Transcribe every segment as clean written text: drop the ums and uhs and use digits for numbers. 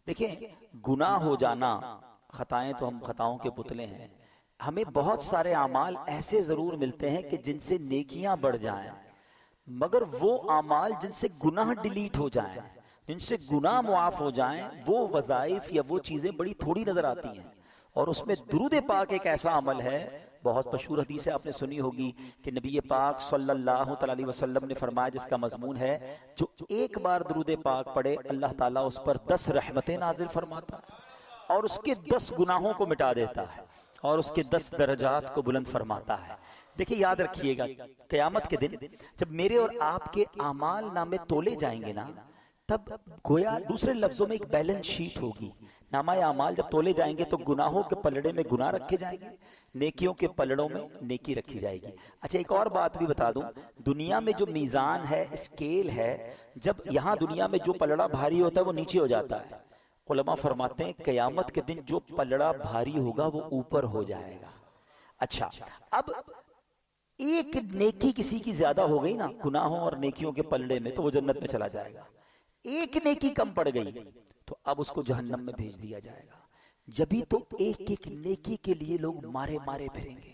دیکھیں گناہ ہو جانا، خطائیں تو ہم خطاؤں کے پتلے ہیں، ہمیں بہت سارے اعمال ایسے ضرور ملتے ہیں کہ جن سے نیکیاں بڑھ جائیں، مگر وہ اعمال جن سے گناہ ڈیلیٹ ہو جائیں، جن سے گناہ معاف ہو جائیں، وہ وظائف یا وہ چیزیں بڑی تھوڑی نظر آتی ہیں۔ اور اس میں درود پاک ایک ایسا عمل ہے، بہت مشہور حدیث ہے، آپ نے سنی ہوگی کہ نبی پاک صلی اللہ علیہ وسلم نے فرمایا، جس کا مضمون ہے جو ایک بار درود پاک پڑھے اللہ تعالیٰ اس پر 10 رحمتیں نازل فرماتا ہے اور اس کے 10 گناہوں کو مٹا دیتا ہے اور اس کے 10 درجات کو بلند فرماتا ہے۔ دیکھیں یاد رکھیے گا، قیامت کے دن جب میرے اور آپ کے اعمال نامے تولے جائیں گے نا، تب گویا دوسرے لفظوں میں ایک بیلنس شیٹ ہوگی۔ نامہ اعمال جب تولے جائیں گے تو گناہوں کے پلڑے میں گناہ رکھے جائیں گے، نیکیوں کے پلڑوں میں نیکی رکھی جائے گی۔ اچھا ایک اور بات بھی بتا دوں، دنیا میں جو میزان ہے، اسکیل ہے، جب یہاں دنیا میں جو پلڑا بھاری ہوتا ہے وہ نیچے ہو جاتا ہے، علماء فرماتے ہیں قیامت کے دن جو پلڑا بھاری ہوگا وہ اوپر ہو جائے گا۔ اچھا اب ایک نیکی کسی کی زیادہ ہو گئی نا گناہوں اور نیکیوں کے پلڑے میں تو وہ جنت میں چلا جائے گا، ایک نیکی کم پڑ گئی تو اب اس کو جہنم میں بھیج دیا جائے گا۔ جبھی تو ایک ایک نیکی کے لیے لوگ مارے مارے پھریں گے۔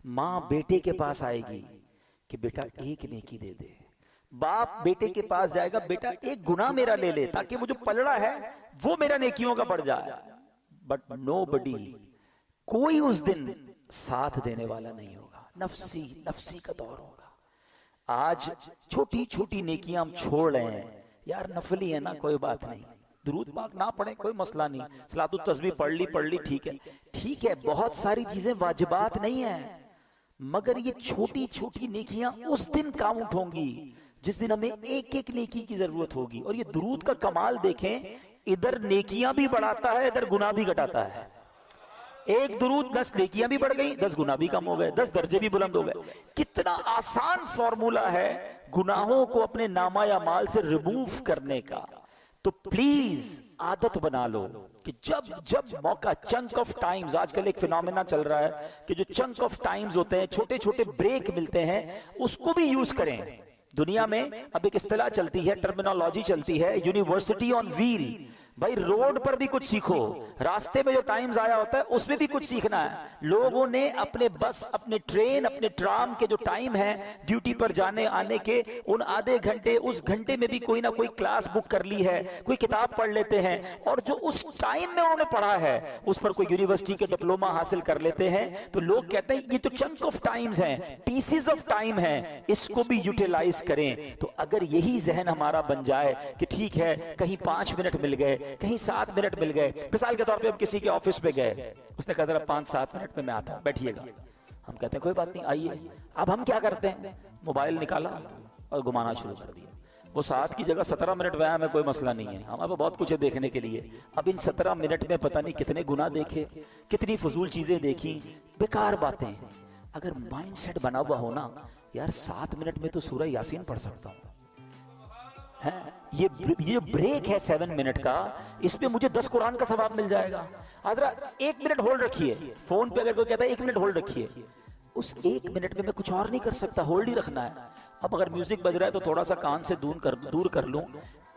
ماں بیٹے کے پاس آئے گی کہ بیٹا ایک نیکی دے دے، باپ بیٹے کے پاس جائے گا، بیٹا ایک گناہ میرا لے لے تاکہ وہ جو پلڑا ہے وہ میرا نیکیوں کا بڑھ جائے۔ بٹ نو بڈی، کوئی اس دن ساتھ دینے والا نہیں ہوگا، نفسی نفسی کا دور ہوگا۔ آج چھوٹی چھوٹی نیکیاں ہم چھوڑ رہے ہیں، یار نفلی ہے نا کوئی بات نہیں، درود پاک نہ پڑھیں کوئی مسئلہ نہیں، صلاۃ التسبیح پڑھ لی ٹھیک ہے، بہت ساری چیزیں واجبات نہیں ہیں، مگر یہ چھوٹی چھوٹی نیکیاں اس دن کاؤنٹ ہوں گی جس دن ہمیں ایک ایک نیکی کی ضرورت ہوگی۔ اور یہ درود کا کمال دیکھیں، ادھر نیکیاں بھی بڑھاتا ہے، ادھر گناہ بھی گھٹاتا ہے۔ ایک درود 10 نیکیاں بھی بڑھ گئی، 10 گناہ بھی کم ہو گئے، 10 درجے بھی بلند ہو گئے۔ کتنا آسان فارمولہ ہے گناہوں کو اپنے نامہ اعمال سے ریموو کرنے کا۔ تو پلیز عادت بنا لو کہ جب موقع، چنک آف ٹائمز، آج کل ایک فینومینا چل رہا ہے کہ جو چنک آف ٹائمز ہوتے ہیں، چھوٹے چھوٹے بریک ملتے ہیں، اس کو بھی یوز کریں۔ دنیا میں اب ایک اصطلاح چلتی ہے، ٹرمینالوجی چلتی ہے، یونیورسٹی آن ویل۔ بھائی روڈ پر بھی کچھ سیکھو، راستے میں جو ٹائمز آیا ہوتا ہے اس میں بھی کچھ سیکھنا ہے۔ لوگوں نے اپنے بس، اپنے ٹرین، اپنے ٹرام کے جو ٹائم ہے ڈیوٹی پر جانے آنے کے، ان آدھے گھنٹے، اس گھنٹے میں بھی کوئی نہ کوئی کلاس بک کر لی ہے، کوئی کتاب پڑھ لیتے ہیں، اور جو اس ٹائم میں انہوں نے پڑھا ہے اس پر کوئی یونیورسٹی کے ڈپلومہ حاصل کر لیتے ہیں۔ تو لوگ کہتے ہیں یہ تو چنک آف ٹائمز ہیں، پیسز آف ٹائم ہیں، اس کو بھی یوٹیلائز کریں۔ تو اگر یہی ذہن ہمارا بن جائے کہ ٹھیک ہے کہیں 5 منٹ مل گئے، کہیں 7 منٹ مل گئے، مثال کے طور پہ ہم کسی کے آفس پہ گئے، اس نے کہا ذرا 5-7 منٹ میں آتا ہوں، بیٹھیے گا، ہم کہتے ہیں کوئی بات نہیں آئیے۔ اب ہم کیا کرتے ہیں؟ موبائل نکالا اور گھمانا شروع کر دیا۔ وہ 7 کی جگہ 17 منٹ وہاں میں کوئی مسئلہ نہیں ہے، ہمارے پاس بہت کچھ ہے دیکھنے کے لیے۔ اب ان 17 منٹ میں پتہ نہیں کتنے گناہ دیکھے، کتنی فضول چیزیں دیکھی، بیکار باتیں۔ اگر مائنڈ سیٹ بنا ہوا ہونا، یار 7 منٹ میں تو سورہ یاسین پڑھ سکتا ہوں، یہ بریک ہے 7 منٹ کا، اس پہ مجھے 10 قرآن کا ثواب مل جائے گا۔ حضرت 1 منٹ ہولڈ رکھیے، فون پہ اگر کوئی کہتا ہے 1 منٹ ہولڈ رکھیے، اس 1 منٹ میں کچھ اور نہیں کر سکتا، ہولڈ ہی رکھنا ہے۔ اب اگر میوزک بج رہا ہے تو تھوڑا سا کان سے دور کر لوں،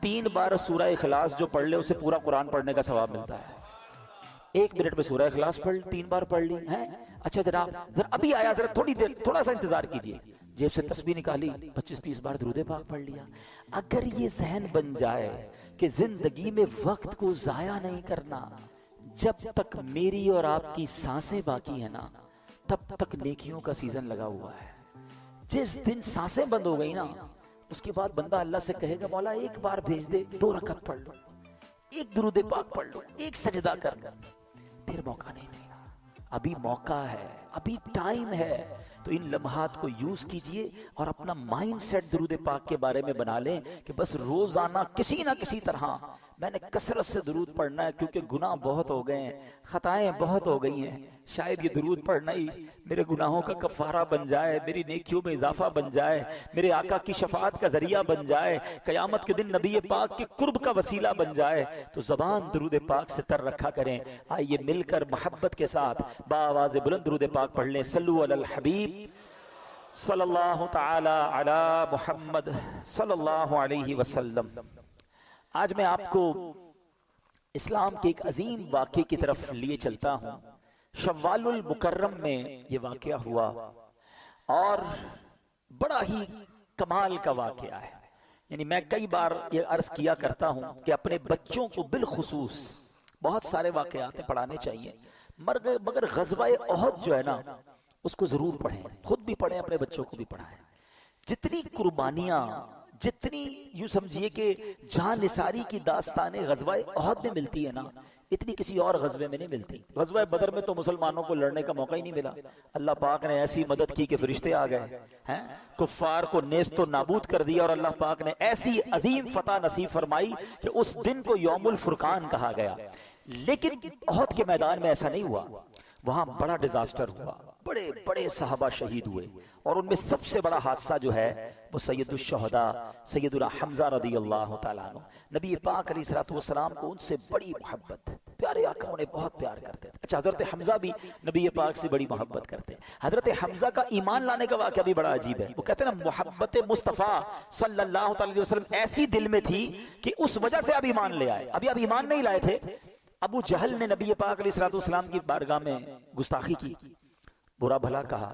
3 بار سورہ اخلاص جو پڑھ لے اسے پورا قرآن پڑھنے کا ثواب ملتا ہے۔ 1 منٹ میں سورہ اخلاص پڑھ 3 بار پڑھ لی ہے۔ اچھا جناب ذرا ابھی آیا، ذرا تھوڑی دیر تھوڑا سا انتظار کیجئے، جیب سے تسبیح نکالی 25-30 بار درود پاک پڑھ لیا۔ اگر یہ ذہن بن جائے کہ زندگی میں وقت کو ضائع نہیں کرنا، جب تک میری اور آپ کی سانسیں باقی ہیں نا تب تک نیکیوں کا سیزن لگا ہوا ہے۔ جس دن سانسیں بند ہو گئی نا اس کے بعد بندہ اللہ سے کہے گا مولا ایک بار بھیج دے، 2 رکعت پڑھ لو، ایک درود پاک پڑھ لو، ایک سجدہ کر لو، پھر موقع نہیں ملے گا۔ ابھی موقع ہے، ابھی ٹائم ہے، تو ان لمحات کو یوز کیجئے اور اپنا مائنڈ سیٹ درود پاک کے بارے میں بنا لیں کہ بس روزانہ کسی نہ کسی طرح میں نے کثرت سے درود پڑھنا ہے، کیونکہ گناہ بہت ہو گئے ہیں، خطائیں بہت ہو گئی ہیں، شاید یہ درود پڑھنا ہی میرے گناہوں کا کفارہ بن جائے، میری نیکیوں میں اضافہ بن جائے، میرے آقا کی شفاعت کا ذریعہ بن جائے، قیامت کے دن نبی پاک کے قرب کا وسیلہ بن جائے۔ تو زبان درود پاک سے تر رکھا کریں۔ آئیے مل کر محبت کے ساتھ بآواز بلند درود پاک پڑھ لیں۔ صلو علی الحبیب صلی اللہ تعالی علی محمد صلی اللہ علیہ وسلم۔ آج میں آپ کو اسلام کے ایک عظیم واقعے کی طرف لیے چلتا ہوں. شوال المکرم میں یہ واقعہ ہوا اور بڑا ہی کمال کا واقعہ ہے. یعنی میں کئی بار یہ عرض کیا کرتا ہوں کہ اپنے بچوں کو بالخصوص بہت سارے واقعات پڑھانے چاہیے، مگر غزوہ احد جو ہے نا اس کو ضرور پڑھیں، خود بھی پڑھیں، اپنے بچوں کو بھی پڑھائیں. جتنی قربانیاں، جتنی یوں سمجھیے کہ جان نثاری کی داستانیں غزوہ احد میں ملتی ہے نا، اتنی کسی اور غزوے میں نہیں ملتی. غزوہ بدر میں تو مسلمانوں کو لڑنے کا موقع ہی نہیں ملا. اللہ پاک نے ایسی مدد کی کہ فرشتے آ گئے ہیں، کفار کو نیست و نابود کر دیا، اور اللہ پاک نے ایسی عظیم فتح نصیب فرمائی کہ اس دن کو یوم الفرقان کہا گیا. لیکن احد کے میدان میں ایسا نہیں ہوا. وہاں بڑا ڈیزاسٹر ہوا، بڑے بڑے صحابہ شہید ہوئے، اور ان میں سب سے بڑا حادثہ جو ہے وہ سید الشہداء سیدنا حمزہ رضی اللہ تعالیٰ عنہ. نبی پاک علیہ الصلوۃ والسلام کو ان سے بڑی محبت، پیارے آقا انہیں بہت پیار کرتے تھے. اچھا، حضرت حمزہ بھی نبی پاک سے بڑی محبت کرتے. حضرت حمزہ کا ایمان لانے کا واقعہ بھی بڑا عجیب ہے. وہ کہتے ہیں نا، محبت مصطفیٰ صلی اللہ علیہ وسلم ایسی دل میں تھی کہ اس وجہ سے اب ایمان لے آئے. ابھی اب ایمان نہیں لائے تھے. ابو جہل نے نبی پاک علیہ الصلوۃ والسلام کی بارگاہ میں گستاخی کی، برا بھلا کہا.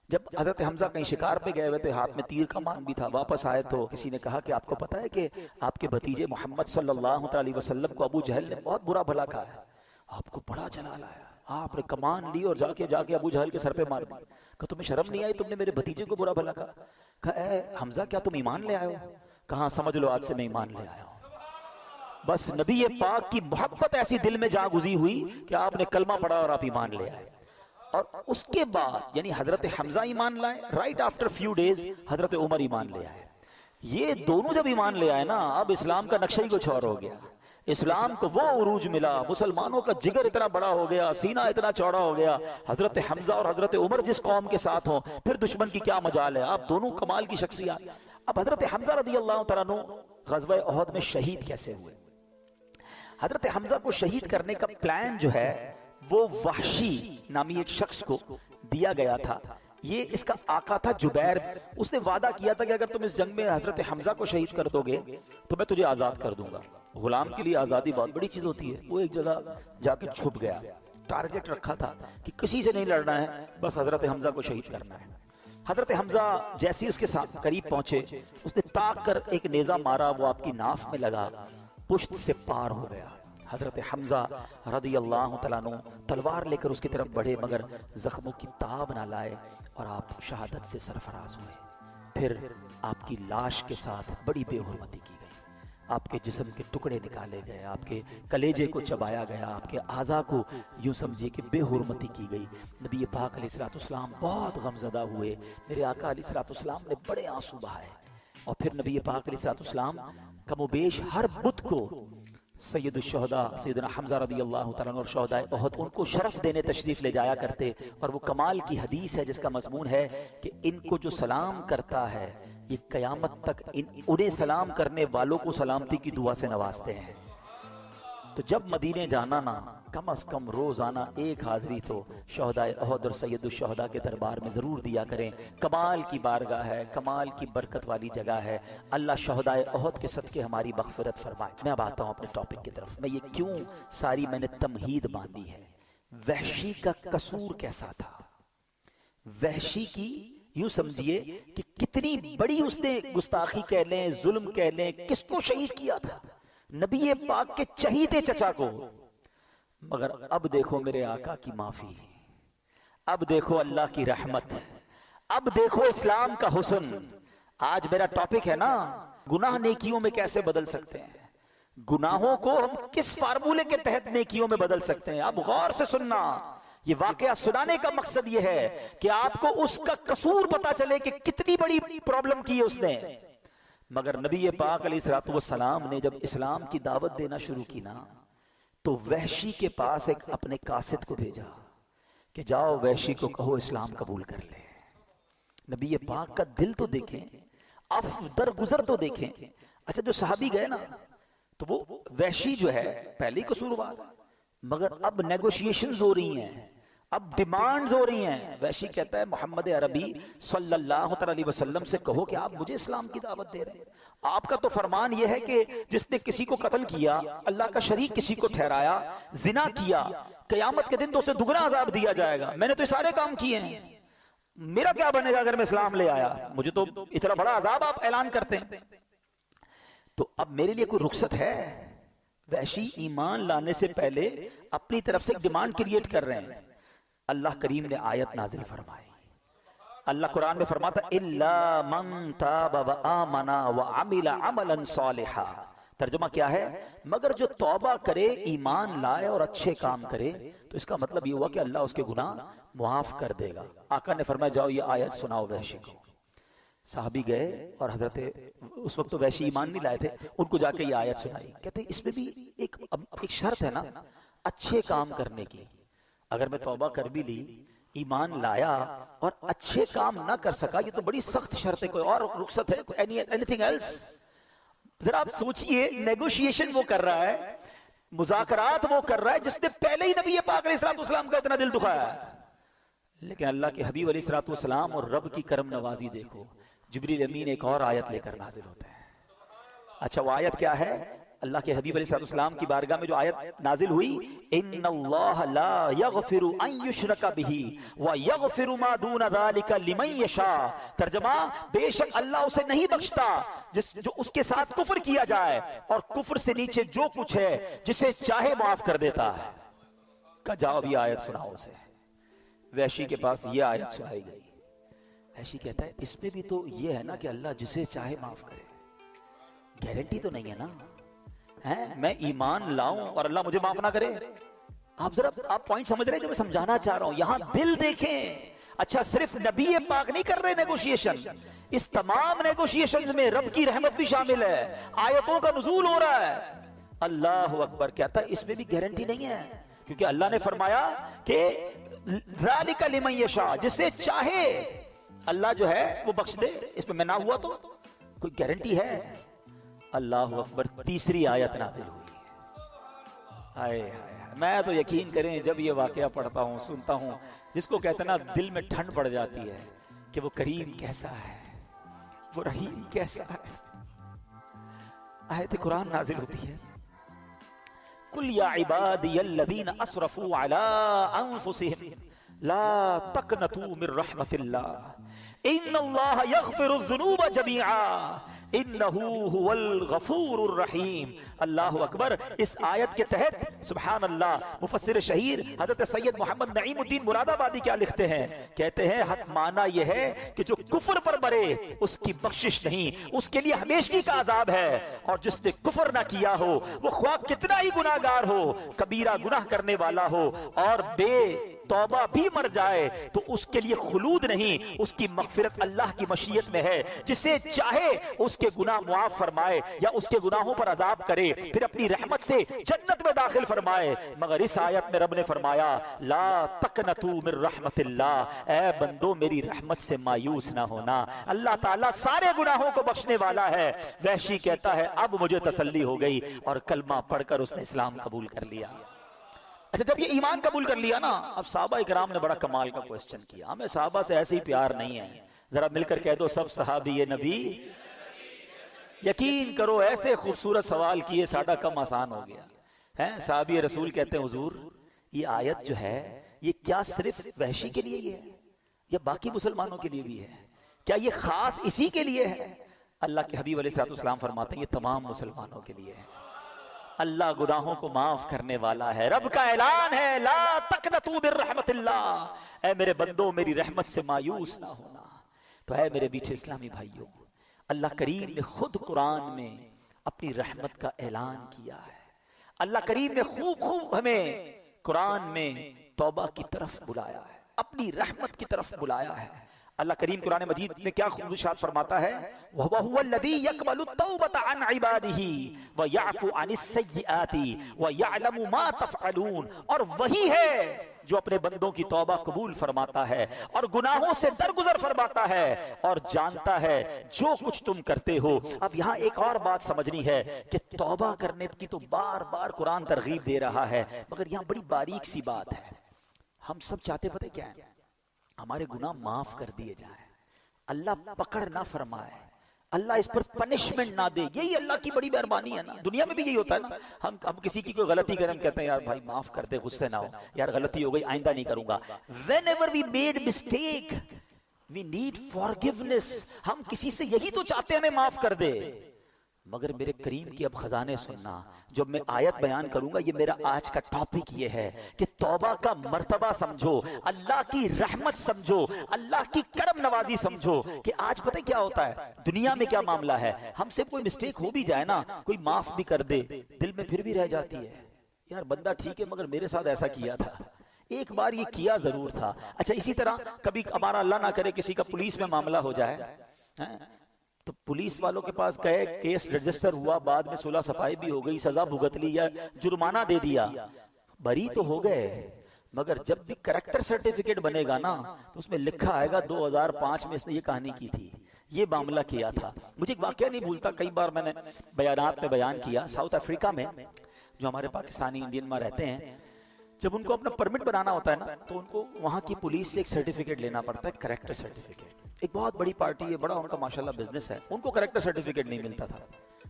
جب حضرت حمزہ کہیں شکار پہ گئے ہوئے تھے، ہاتھ میں تیر کا مان بھی تھا، واپس آئے تو کسی نے کہا کہ آپ کو پتا ہے کہ آپ کے بھتیجے محمد صلی اللہ علیہ وسلم کو ابو جہل نے بہت برا بھلا کہا ہے. آپ کو بڑا جلال آیا، آپ نے کمان لی اور جا کے ابو جہل کے سر پہ مار دی. کہ تمہیں شرم نہیں آئی؟ تم نے میرے بھتیجے کو برا بھلا کہا. کہا اے حمزہ، کیا تم ایمان لے آئے ہو؟ کہاں، سمجھ لو آج سے میں ایمان لے آیا ہوں. بس نبی پاک کی محبت ایسی دل میں جا گزی ہوئی کہ آپ نے کلمہ پڑھا اور آپ ایمان لے آئے. اور اس کے بعد یعنی حضرت حمزہ ایمان لائے، رائٹ آفٹر فیو ڈیز حضرت عمر ایمان لے آئے. یہ دونوں جب ایمان لے آئے نا، اب اسلام کا نقشہ ہی کچھ اور ہو گیا. اسلام کو وہ عروج ملا، مسلمانوں کا جگر اتنا بڑا ہو گیا، سینہ اتنا چوڑا ہو گیا. حضرت حمزہ اور حضرت عمر جس قوم کے ساتھ ہوں، پھر دشمن کی کیا مجال ہے. آپ دونوں کمال کی شخصیات. اب حضرت حمزہ رضی اللہ تعالیٰ عنہ غزوہ احد میں شہید کیسے ہوئے؟ حضرت حمزہ کو شہید کرنے کا پلان جو ہے وہ وحشی نامی ایک شخص کو دیا گیا تھا. یہ اس کا آقا تھا جبیر. اس نے وعدہ کیا تھا کہ اگر تم اس جنگ میں حضرت حمزہ کو شہید کر دو گے تو میں تجھے آزاد کر دوں گا. غلام کے لیے آزادی بہت بڑی چیز ہوتی ہے. وہ ایک جگہ جا کے چھپ گیا، ٹارگٹ رکھا تھا کہ کسی سے نہیں لڑنا ہے، بس حضرت حمزہ کو شہید کرنا ہے. حضرت حمزہ جیسے اس کے ساتھ قریب پہنچے، اس نے تاک کر ایک نیزہ مارا، وہ آپ کی ناف میں لگا، پشت سے پار ہو گیا. حضرت حمزہ رضی اللہ تعالیٰ عنہ تلوار لے کر اس کی طرف بڑھے، مگر زخموں کی تاب نہ لائے اور آپ شہادت سے سرفراز ہوئے. پھر آپ کی لاش کے ساتھ بڑی بے حرمتی کی گئی. آپ کے جسم کے ٹکڑے نکالے گئے، آپ کے کلیجے کو چبایا گیا، آپ کے اعضاء کو یوں سمجھیے کہ بے حرمتی کی گئی. نبی پاک علیہ الصلوۃ والسلام بہت غمزدہ ہوئے. میرے آقا علیہ الصلوۃ والسلام نے بڑے آنسو بہائے. اور پھر نبی پاک علیہ الصلوۃ والسلام کم و بیش ہر بدھ کو سید الشہداء سیدنا حمزہ رضی اللہ تعالیٰ عنہ اور شہداء احد ان کو شرف دینے تشریف لے جایا کرتے. اور وہ کمال کی حدیث ہے جس کا مضمون ہے کہ ان کو جو سلام کرتا ہے یہ قیامت تک انہیں سلام کرنے والوں کو سلامتی کی دعا سے نوازتے ہیں. تو جب مدینے جانا نا، کم از کم روزانہ ایک حاضری تو شہداء احد اور سید الشہداء کے دربار میں ضرور دیا کریں. کمال کی بارگاہ ہے، کمال کی برکت والی جگہ ہے. اللہ شہداء احد کے صدقے ہماری مغفرت فرمائے. میں اب آتا ہوں اپنے ٹاپک کی طرف. میں یہ کیوں ساری میں نے تمہید باندھی ہے. وحشی کا قصور کیسا تھا؟ وحشی کی یوں سمجھیے کہ کتنی بڑی اس نے گستاخی کہہ لیں، ظلم کہہ لیں. کس کو شہید کیا تھا؟ نبی پاک کے چہیتے چچا کو. مگر اب دیکھو میرے آقا کی معافی، اب دیکھو اللہ کی رحمت، اب دیکھو اسلام کا حسن. آج میرا ٹاپک ہے نا، گناہ نیکیوں میں کیسے بدل سکتے ہیں، گناہوں کو ہم کس فارمولے کے تحت نیکیوں میں بدل سکتے ہیں. اب غور سے سننا. یہ واقعہ سنانے کا مقصد یہ ہے کہ آپ کو اس کا قصور پتا چلے کہ کتنی بڑی پرابلم کی ہے اس نے. مگر نبی پاک علیہ الصلوۃ والسلام نے جب اسلام کی دعوت دینا شروع کی نا، تو وحشی کے پاس ایک اپنے قاصد کو بھیجا کہ جاؤ وحشی کو کہو اسلام قبول کر لے. نبی پاک کا دل تو دیکھیں، درگزر تو دیکھیں. اچھا، جو صحابی گئے نا تو وہ وحشی جو ہے پہلے ہی قصوروار، مگر اب نیگوشیشنز ہو رہی ہیں، اب ڈیمانڈز ہو رہی ہیں. وحشی کہتا ہے محمد عربی صلی اللہ علیہ وسلم سے کہو کہ آپ مجھے اسلام کی دعوت دے رہے ہیں. آپ کا تو فرمان یہ ہے کہ جس نے کسی کو قتل کیا, اللہ کا شریک کسی کو ٹھہرایا, زنا کیا, قیامت کے دن تو اسے دگنا عذاب دیا جائے گا. میں نے تو یہ سارے کام کیے ہیں, میرا کیا بنے گا اگر میں اسلام لے آیا؟ مجھے تو اتنا بڑا عذاب آپ اعلان کرتے ہیں. تو اب میرے لیے کوئی رخصت ہے؟ وحشی ایمان لانے سے پہلے اپنی طرف سے ایک ڈیمانڈ کریٹ کر رہے ہیں. اللہ کریم نے آیت نازل فرمائی. اللہ قرآن میں فرماتا الا من تاب وآمن وعمل عملا صالحا. ترجمہ کیا ہے؟ مگر جو توبہ کرے, ایمان لائے اور اچھے کام کرے, تو اس کا مطلب یہ ہوا کہ اللہ اس کے گناہ معاف کر دے گا. آقا نے فرمایا جاؤ یہ آیت سناؤ وحشی کو. صحابی گئے اور حضرت, اس وقت تو وحشی ایمان نہیں لائے تھے, ان کو جا کے یہ آیت سنائی. کہتے ہیں اس میں بھی ایک شرط ہے نا اچھے کام کرنے کی. اگر میں توبہ کر بھی لی, ایمان لایا اور اچھے کام نہ کر سکا, یہ تو بڑی سخت شرط ہے. کوئی اور رخصت ہے؟ Anything else? ذرا آپ سوچئے, نیگوشیشن وہ کر رہا ہے, مذاکرات وہ کر رہا ہے جس نے پہلے ہی نبی پاک علیہ السلام کا اتنا دل دکھایا ہے. لیکن اللہ کے حبیب علیہ السلام اور رب کی کرم نوازی دیکھو, جبریل امین ایک اور آیت لے کر نازل ہوتا ہے. اچھا وہ آیت کیا ہے؟ اللہ کے حبیب علیہ السلام کی بارگاہ میں جو آیت نازل ہوئی, ان اللہ لا یغفر ان یشرک بہ ویغفر ما دون ذلک لمن یشاء. ترجمہ, بے شک اللہ اسے نہیں بخشتا جو اس کے ساتھ کفر کیا جائے, اور کفر سے نیچے جو کچھ ہے جسے چاہے معاف کر دیتا ہے. کہ جاؤ بھی آیت سناؤ اسے. وحشی کے پاس یہ آیت سنائی گئی. وحشی کہتا ہے اس میں بھی تو یہ ہے نا کہ اللہ جسے چاہے معاف کرے. گارنٹی تو نہیں ہے نا میں ایمان لاؤں اور اللہ مجھے معاف نہ کرے. آپ ذرا آپ پوائنٹ سمجھ رہے ہیں جو میں سمجھانا چاہ رہا ہوں. یہاں دل دیکھیں. اچھا صرف نبی پاک نہیں کر رہے نیگوشیشن, اس تمام نیگوشیشن میں رب کی رحمت بھی شامل ہے, آیتوں کا نزول ہو رہا ہے. اللہ اکبر. کہتا ہے اس میں بھی گارنٹی نہیں ہے, کیونکہ اللہ نے فرمایا کہ ذالک لمن یشاء, جسے چاہے اللہ جو ہے وہ بخش دے. اس میں نہ ہوا تو کوئی گارنٹی ہے؟ اللہ اکبر. تیسری آیت نازل ہوئی. آئے میں تو یقین کریں جب یہ واقعہ پڑھتا ہوں, سنتا ہوں, جس کو کہتے ہیں نا دل میں ٹھنڈ پڑ جاتی ہے کہ وہ کریم کیسا ہے, وہ رحیم کیسا ہے. آیت قرآن نازل ہوتی ہے, قل یا عبادی الذین اسرفوا علی انفسہم لا تقنطوا من رحمت اللہ ان اللہ یغفر الذنوب جمیعا انہو هو الغفور الرحیم. اللہ اکبر. اس آیت کے تحت سبحان اللہ مفسر شہیر حضرت سید محمد نعیم الدین مراد آبادی کیا لکھتے ہیں؟ کہتے ہیں حق معنی یہ ہے کہ جو کفر پر مرے اس کی بخشش نہیں, اس کے لیے ہمیشگی کا عذاب ہے. اور جس نے کفر نہ کیا ہو وہ خواہ کتنا ہی گناہگار ہو, کبیرہ گناہ کرنے والا ہو, اور بے توبہ بھی مر جائے تو اس کے لیے خلود نہیں, اس کی مغفرت اللہ کی مشیت میں ہے. جسے چاہے اس کے گناہ معاف فرمائے یا اس کے گناہوں پر عذاب کرے, پھر اپنی رحمت سے جنت میں داخل فرمائے. مگر اس آیت میں رب نے فرمایا لا تقنطوا من رحمت اللہ, اے بندو میری رحمت سے مایوس نہ ہونا, اللہ تعالیٰ سارے گناہوں کو بخشنے والا ہے. وحشی کہتا ہے اب مجھے تسلی ہو گئی, اور کلمہ پڑھ کر اس نے اسلام قبول کر لیا. اچھا جب یہ ایمان قبول کر لیا نا, اب صحابہ اکرام نے بڑا کمال کا کوسچن کیا. ہمیں صحابہ سے ایسے ہی پیار نہیں ہے, ذرا مل کر کہہ دو سب صحابی یہ نبی. یقین کرو ایسے خوبصورت سوال کیے ساڈا کم آسان ہو گیا ہے. صحابی رسول کہتے ہیں حضور یہ آیت جو ہے یہ کیا صرف وحشی کے لیے یہ ہے یا باقی مسلمانوں کے لیے بھی ہے؟ کیا یہ خاص اسی کے لیے ہے؟ اللہ کے حبیب علیہ السلام فرماتے ہیں یہ تمام مسلمانوں کے لیے ہے. اللہ گناہوں کو معاف کرنے والا ہے. رب کا اعلان ہے لا تقنطوا من رحمت اللہ, اے میرے بندوں میری رحمت سے مایوس نہ ہونا. تو اے میرے میٹھے اسلامی بھائیوں, اللہ کریم نے خود قرآن میں اپنی رحمت کا اعلان کیا ہے. اللہ کریم نے خوب ہمیں قرآن میں توبہ کی طرف بلایا ہے, اپنی رحمت کی طرف بلایا ہے. اللہ کریم قرآن مجید میں کیا خوب ارشاد فرماتا ہے, وَهُوَ الَّذِي يَقْبَلُ التَّوْبَةَ عَنْ عِبَادِهِ وَيَعْفُو عَنِ السَّيِّئَاتِ وَيَعْلَمُ مَا تَفْعَلُونَ. اور وہی ہے جو اپنے بندوں کی توبہ قبول فرماتا ہے اور گناہوں سے درگزر فرماتا ہے اور جانتا ہے جو کچھ تم کرتے ہو. اب یہاں ایک اور بات سمجھنی ہے کہ توبہ کرنے کی تو بار بار قرآن ترغیب دے رہا ہے, مگر یہاں بڑی باریک سی بات ہے. ہم سب چاہتے پتہ کیا ہے؟ ہمارے گناہ معاف کر دیے جائیں، اللہ پکڑ نہ فرمائے، اللہ اس پر پنشمنٹ نہ دے. یہی اللہ کی بڑی مہربانی ہے نا. دنیا میں بھی یہی ہوتا ہے نا. ہم کسی کی کوئی غلطی کریں، ہم کہتے ہیں یار بھائی معاف کر دے، غصے نہ ہو، یار غلطی ہو گئی آئندہ نہیں کروں گا. whenever we made mistake we need forgiveness. ہم کسی سے یہی تو چاہتے ہیں ہمیں معاف کر دے. مگر میرے کریم کی اب خزانے سننا. جب میں آیت بیان کروں گا، یہ میرا آج کا ٹاپک یہ ہے کہ توبہ کا مرتبہ سمجھو، اللہ کی رحمت سمجھو، اللہ کی کرم نوازی سمجھو. کہ آج پتہ کیا ہوتا ہے دنیا میں، کیا معاملہ ہے، ہم سے کوئی مسٹیک ہو بھی جائے نا، کوئی معاف بھی کر دے، دل میں پھر بھی رہ جاتی ہے یار بندہ ٹھیک ہے مگر میرے ساتھ ایسا کیا تھا، ایک بار یہ کیا ضرور تھا. اچھا اسی طرح کبھی ہمارا اللہ نہ کرے کسی کا پولیس میں معاملہ ہو جائے، تو پولیس والوں کے پاس گئے، کیس رجسٹر ہوا، بعد میں صلح صفائی بھی ہو گئی، سزا بھگت لی یا جرمانہ دے دیا، بری تو ہو گئے. مگر جب بھی کریکٹر سرٹیفکیٹ بنے گا نا تو اس میں لکھا آئے گا 2005 میں اس نے یہ کہانی کی تھی، یہ معاملہ کیا تھا. مجھے ایک واقعہ نہیں بھولتا، کئی بار میں نے بیانات میں بیان کیا. ساؤتھ افریقہ میں جو ہمارے پاکستانی انڈین میں رہتے ہیں، جب ان کو اپنا پرمٹ بنانا ہوتا ہے نا تو ان کو وہاں کی پولیس سے ایک سرٹیفکیٹ لینا پڑتا ہے، کریکٹر سرٹیفکیٹ. ایک بہت بڑی پارٹی ہے، بڑا ان کا ماشاءاللہ بزنس ہے، ان کو کریکٹر سرٹیفکیٹ نہیں ملتا تھا.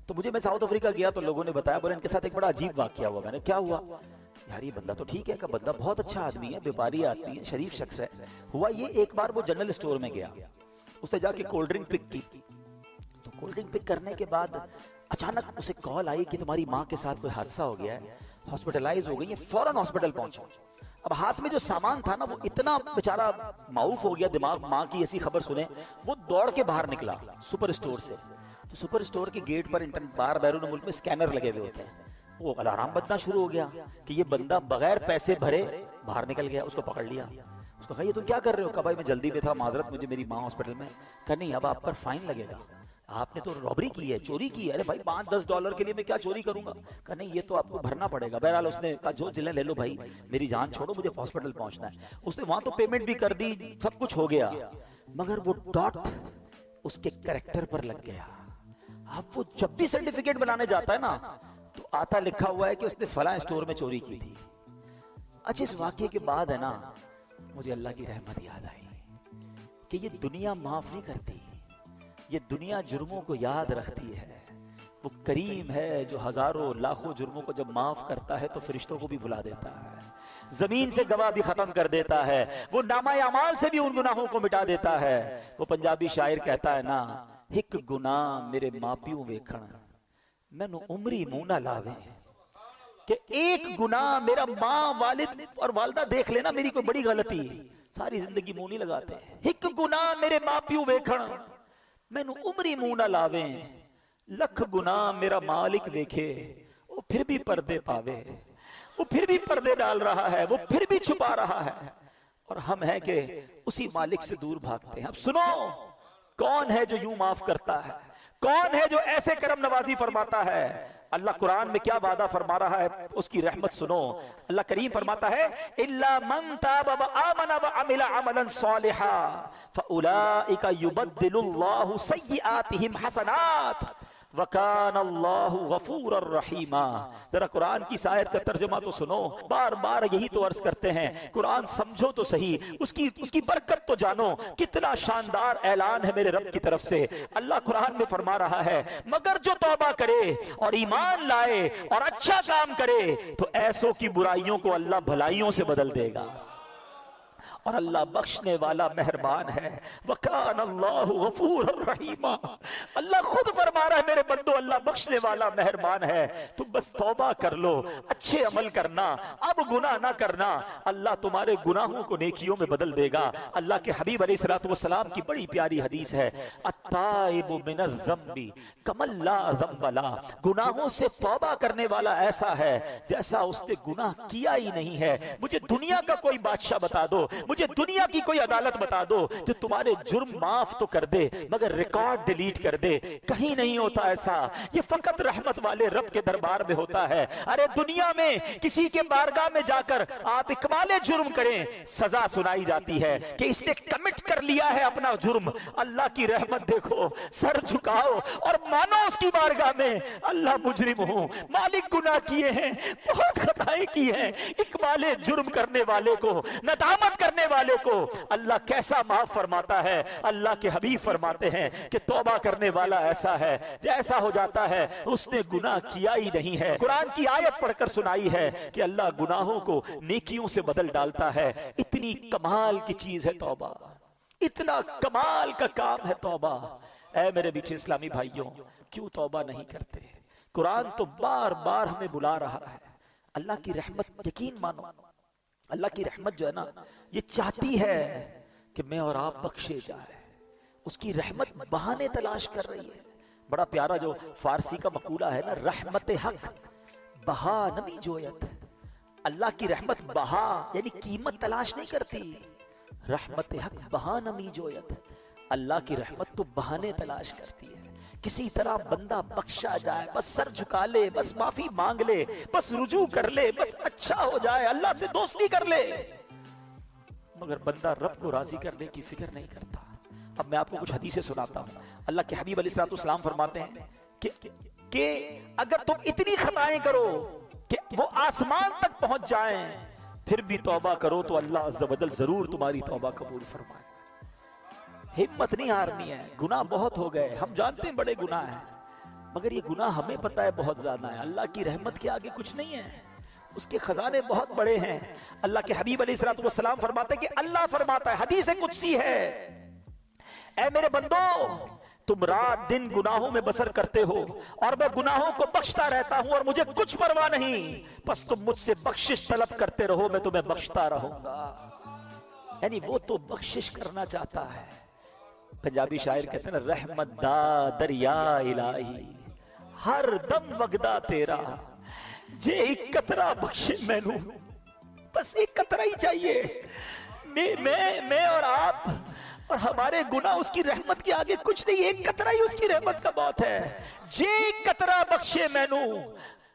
تو مجھے میں ساؤتھ افریقہ گیا تو لوگوں نے بتایا، بولے ان کے ساتھ ایک بڑا عجیب واقعہ ہوا. میں نے کیا ہوا؟ یار یہ بندہ تو ٹھیک ہے، کہ بندہ بہت اچھا آدمی ہے، بیپاری آدمی ہے، شریف شخص ہے. ہوا یہ ایک بار وہ جنرل اسٹور میں گیا، اس نے جا کے کولڈ ڈرنک پک کی. تو کولڈ ڈرنک پک کرنے کے بعد اچانک اسے کال آئی کہ تمہاری ماں کے ساتھ کوئی حادثہ ہو گیا ہے، ہاسپٹلائز ہو گئی ہے، فوراً ہاسپٹل پہنچو. اب ہاتھ میں جو سامان تھا نا وہ اتنا بیچارہ معاف ہو گیا دماغ، ماں کی ایسی خبر سنے وہ دوڑ کے باہر نکلا سپر اسٹور سے. تو سپر اسٹور کے گیٹ پر باہر بیرون ملک میں سکینر لگے ہوئے ہوتے ہیں. وہ الارم بجنا شروع ہو گیا کہ یہ بندہ بغیر پیسے بھرے باہر نکل گیا. اس کو پکڑ لیا، اس کو کہا یہ تم کیا کر رہے ہو؟ کہا بھائی میں جلدی میں تھا، معذرت، مجھے میری ماں ہاسپٹل میں. کہا نہیں اب آپ پر فائن لگے گا، آپ نے تو رابری کی ہے، چوری کی ہے. ارے بھائی $5-10 کے لیے میں کیا چوری کروں گا؟ کہا نہیں یہ تو آپ کو بھرنا پڑے گا. بہرحال اس نے کہا جو جلیں لے لو بھائی، میری جان چھوڑو، مجھے ہاسپٹل پہنچنا ہے. اس نے وہاں تو پیمنٹ بھی کر دی، سب کچھ ہو گیا، مگر وہ ڈاٹ اس کے کریکٹر پر لگ گیا. اب وہ جب بھی سرٹیفکیٹ بنانے جاتا ہے نا تو آتا لکھا ہوا ہے کہ اس نے فلاں اسٹور میں چوری کی تھی. اچھا اس واقعے کے بعد ہے نا مجھے اللہ کی رحمت یاد آئی کہ یہ دنیا معاف نہیں کرتی، یہ دنیا جرموں کو یاد رکھتی ہے. وہ کریم ہے جو ہزاروں لاکھوں جرموں کو جب معاف کرتا ہے تو فرشتوں کو بھی بلا دیتا ہے، زمین سے گواہ بھی ختم کر دیتا ہے، وہ نامہ اعمال سے بھی ان گناہوں کو مٹا دیتا ہے. وہ پنجابی شاعر کہتا ہے نا، ایک گناہ میرے ماں پیو ویکھن مینو عمری منہ نہ لاوے. کہ ایک گناہ میرا ماں والد اور والدہ دیکھ لینا میری کوئی بڑی غلطی، ساری زندگی منہ نہیں لگاتے. ایک گناہ میرے ماں پیو ویکھن مینو عمری منہ نہ لاوے، لکھ گناہ میرا مالک ویکھے وہ پھر بھی پردے پاوے. وہ پھر بھی پردے ڈال رہا ہے، وہ پھر بھی چھپا رہا ہے، اور ہم ہیں کہ اسی مالک سے دور بھاگتے ہیں. اب سنو کون ہے جو یوں معاف کرتا ہے، کون ہے جو ایسے کرم نوازی فرماتا ہے. اللہ قرآن میں کیا وعدہ فرما رہا ہے، اس کی رحمت سنو. اللہ کریم فرماتا ہے اِلَّا مَن تَابَ وَآمَنَ وَعَمِلَ عَمَلًا صَالِحًا فَأُولَئِكَ يُبَدِّلُ اللَّهُ سَيِّئَاتِهِمْ حَسَنَاتٍ وَكَانَ اللَّهُ غَفُورًا رَحِيمًا. ذرا قرآن کی آیت کا ترجمہ تو سنو. بار بار یہی تو عرض کرتے ہیں، قرآن سمجھو تو صحیح، اس کی برکت تو جانو. کتنا شاندار اعلان ہے میرے رب کی طرف سے. اللہ قرآن میں فرما رہا ہے مگر جو توبہ کرے اور ایمان لائے اور اچھا کام کرے تو ایسوں کی برائیوں کو اللہ بھلائیوں سے بدل دے گا، اور اللہ بخشنے والا مہربان ہے. وَكَانَ اللَّهُ غَفُورًا رَحِيمًا. اللہ خود فرما رہا ہے میرے بندو اللہ بخشنے والا مہربان ہے. تم بس توبہ کر لو، اچھے عمل کرنا، اب گناہ نہ کرنا، اللہ تمہارے گناہوں کو نیکیوں میں بدل دے گا. اللہ کے حبیب علیہ السلام کی بڑی پیاری حدیث ہے، التائب من الذنب کمن لا ذنب لہ. گناہوں سے توبہ کرنے والا ایسا ہے جیسا اس نے گناہ کیا ہی نہیں ہے. مجھے دنیا کا کوئی بادشاہ بتا دو، مجھے دنیا کی کوئی عدالت بتا دو جو تمہارے جرم معاف تو کر دے مگر ریکارڈ ڈیلیٹ کر دے. کہیں نہیں ہوتا ایسا، یہ فقط رحمت والے رب کے دربار میں ہوتا ہے. ارے دنیا میں کسی کے بارگاہ میں جا کر آپ اکمال جرم کریں، سزا سنائی جاتی ہے کہ اس نے کمٹ کر لیا ہے اپنا جرم. اللہ کی رحمت دیکھو، سر جھکاؤ اور مانو اس کی بارگاہ میں اللہ مجرم ہوں، مالک گناہ کیے ہیں، بہت خطائیں کی ہیں، اقبال والے جرم کرنے والے کو, ندامت کرنے والے کو اللہ کیسا معاف فرماتا ہے. اللہ کے حبیب فرماتے ہیں کہ توبہ کرنے والا ایسا ہے جیسا ہو جاتا ہے اس نے گناہ کیا ہی نہیں ہے. قرآن کی آیت پڑھ کر سنائی ہے کہ اللہ گناہوں کو نیکیوں سے بدل ڈالتا ہے. اتنی کمال کی چیز ہے توبہ, اتنا کمال کا کام ہے توبہ. اے میرے بیٹے اسلامی بھائیوں, کیوں توبہ نہیں کرتے؟ قرآن تو بار بار ہمیں بلا رہا ہے. اللہ کی رحمت یقین مانو, اللہ کی رحمت جو ہے نا یہ چاہتی ہے کہ میں اور آپ بخشے جائے. اس کی رحمت بہانے تلاش کر رہی ہے. بڑا پیارا جو فارسی کا مقولہ ہے نا, رحمت حق بہا نمی جویت. اللہ کی رحمت بہا یعنی قیمت تلاش نہیں کرتی, رحمت حق بہا نمی جویت. اللہ کی رحمت تو بہانے تلاش کرتی ہے. کسی طرح بندہ بخشا جائے, بس سر جھکا لے, بس معافی مانگ لے, بس رجوع کر لے, بس اچھا ہو جائے, اللہ سے دوستی کر لے. مگر بندہ رب کو راضی کرنے کی فکر نہیں کرتا. اب میں آپ کو کچھ حدیثیں سناتا ہوں. اللہ کے حبیب علیہ السلام فرماتے ہیں کہ اگر تم اتنی خطائیں کرو کہ وہ آسمان تک پہنچ جائیں پھر بھی توبہ کرو تو اللہ عز و جل ضرور تمہاری توبہ قبول فرمائے. ہمت نہیں ہارنی ہے. گناہ بہت ہو گئے, ہم جانتے ہیں بڑے گناہ ہیں, مگر یہ گناہ ہمیں پتہ ہے بہت زیادہ ہے. اللہ کی رحمت کے آگے کچھ نہیں ہے, اس کے خزانے بہت بڑے ہیں. اللہ کے حبیب علیہ السلام فرماتے ہیں کہ اللہ فرماتا ہے, حدیث قدسی ہے, اے میرے بندو تم رات دن گناہوں میں بسر کرتے ہو اور میں گناہوں کو بخشتا رہتا ہوں اور مجھے کچھ پرواہ نہیں, بس تم مجھ سے بخشش طلب کرتے رہو, میں تمہیں بخشتا رہوں گا. یعنی وہ تو بخشش کرنا چاہتا ہے. پنجابی شاعر کہتے ہیں نا, رحمت دا دریا الہی ہر دم وگدا تیرا, جے ایک قطرہ بخشے مینوں, بس ایک قطرہ ہی چاہیے. میں اور آپ اور ہمارے گناہ اس کی رحمت کے آگے کچھ نہیں, ایک قطرہ ہی اس کی رحمت کا بہت ہے. جے ایک قطرہ بخشے مینوں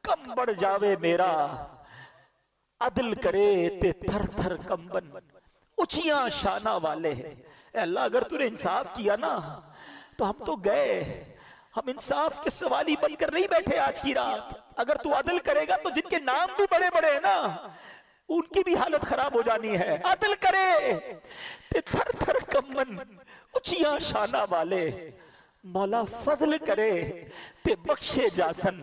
کم بڑھ جاوے میرا, عدل کرے تے تھر تھر کمبن اچیاں شانہ والے. اے اللہ اگر تو نے انصاف کیا نا تو ہم تو گئے, ہم انصاف کے سوالی بن کر نہیں بیٹھے آج کی رات. اگر تو عدل کرے گا تو جن کے نام بھی بڑے بڑے ہیں نا ان کی بھی حالت خراب ہو جانی ہے. عدل کرے تے تھر تھر کمبن اچیاں شانہ والے, مولا فضل کرے تے بخشے جاسن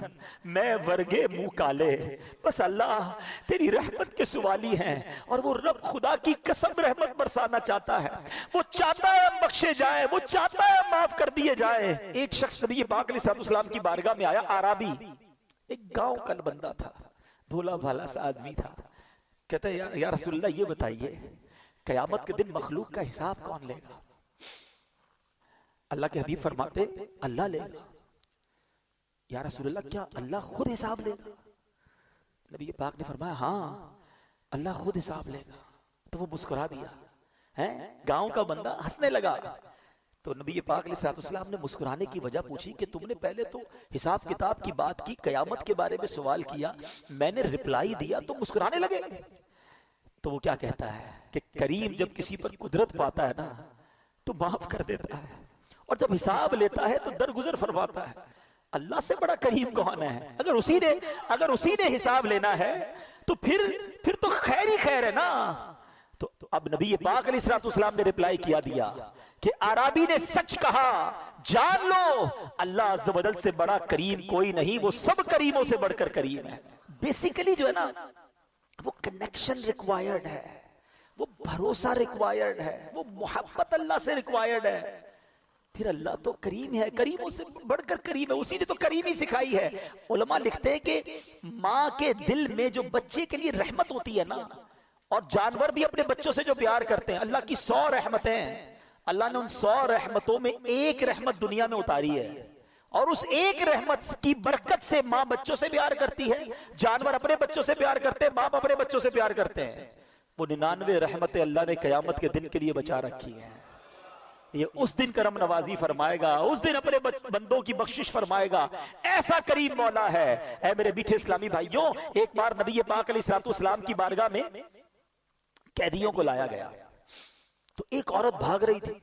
میں ورگے منہ کالے. بس اللہ تیری رحمت کے سوالی ہیں اور وہ رب خدا کی قسم رحمت برسانا چاہتا ہے. وہ چاہتا ہے ہم بخشے جائیں, وہ چاہتا ہے ہم معاف کر دیے جائیں. ایک شخص نبی پاک علیہ السلام کی بارگاہ میں آیا, عربی, ایک گاؤں کا بندہ تھا, بھولا بھالا سا آدمی تھا. کہتا ہے یا رسول اللہ یہ بتائیے قیامت کے دن مخلوق کا حساب کون لے گا؟ اللہ کے حبیب فرماتے اللہ لے گا. یا رسول اللہ کیا اللہ خود حساب لے گا؟ نبی پاک نے فرمایا ہاں اللہ خود حساب لے گا. تو وہ مسکرا دیا. گاؤں کا بندہ ہنسنے لگا. تو نبی پاک علیہ السلام نے مسکرانے کی وجہ پوچھی کہ تم نے پہلے تو حساب کتاب کی بات کی, قیامت کے بارے میں سوال کیا, میں نے رپلائی دیا, تو مسکرانے لگے. تو وہ کیا کہتا ہے کہ کریم جب کسی پر قدرت پاتا ہے نا تو معاف کر دیتا ہے, اور جب حساب لیتا ہے تو درگزر فرماتا ہے. اللہ سے بڑا کریم کون ہے؟ اگر اسی نے حساب لینا ہے تو پھر تو خیر ہی خیر ہے نا. تو اب نبی پاک علیہ السلام نے رپلائی کیا دیا کہ عربی نے سچ کہا, جان لو اللہ عز و جل سے بڑا کریم کوئی نہیں, وہ سب کریموں سے بڑھ کر کریم ہے. بیسیکلی جو ہے نا وہ کنیکشن ریکوائرڈ ہے, وہ بھروسہ ریکوائرڈ ہے, وہ محبت اللہ سے ریکوائرڈ ہے. پھر اللہ تو کریم ہے, کریموں سے بڑھ کر کریم ہے, اسی نے تو کریمی سکھائی ہے. علماء لکھتے ہیں کہ ماں کے دل میں جو بچے کے لیے رحمت ہوتی ہے نا, اور جانور بھی اپنے بچوں سے جو پیار کرتے ہیں, اللہ کی 100 رحمتیں ہیں, اللہ نے ان 100 رحمتوں میں ایک رحمت دنیا میں اتاری ہے, اور اس ایک رحمت کی برکت سے ماں بچوں سے پیار کرتی ہے, جانور اپنے بچوں سے پیار کرتے ہیں, باپ اپنے بچوں سے پیار کرتے ہیں. وہ 99 رحمتیں اللہ نے قیامت کے دن کے لیے بچا رکھی ہیں. یہ اس دن کرم نوازی فرمائے گا, اس دن اپنے بندوں کی بخشش فرمائے گا. ایسا کریم مولا ہے. اے میرے میٹھے اسلامی بھائیوں, ایک بار نبی پاک علیہ السلام کی بارگاہ میں قیدیوں کو لایا گیا, تو ایک عورت بھاگ رہی تھی,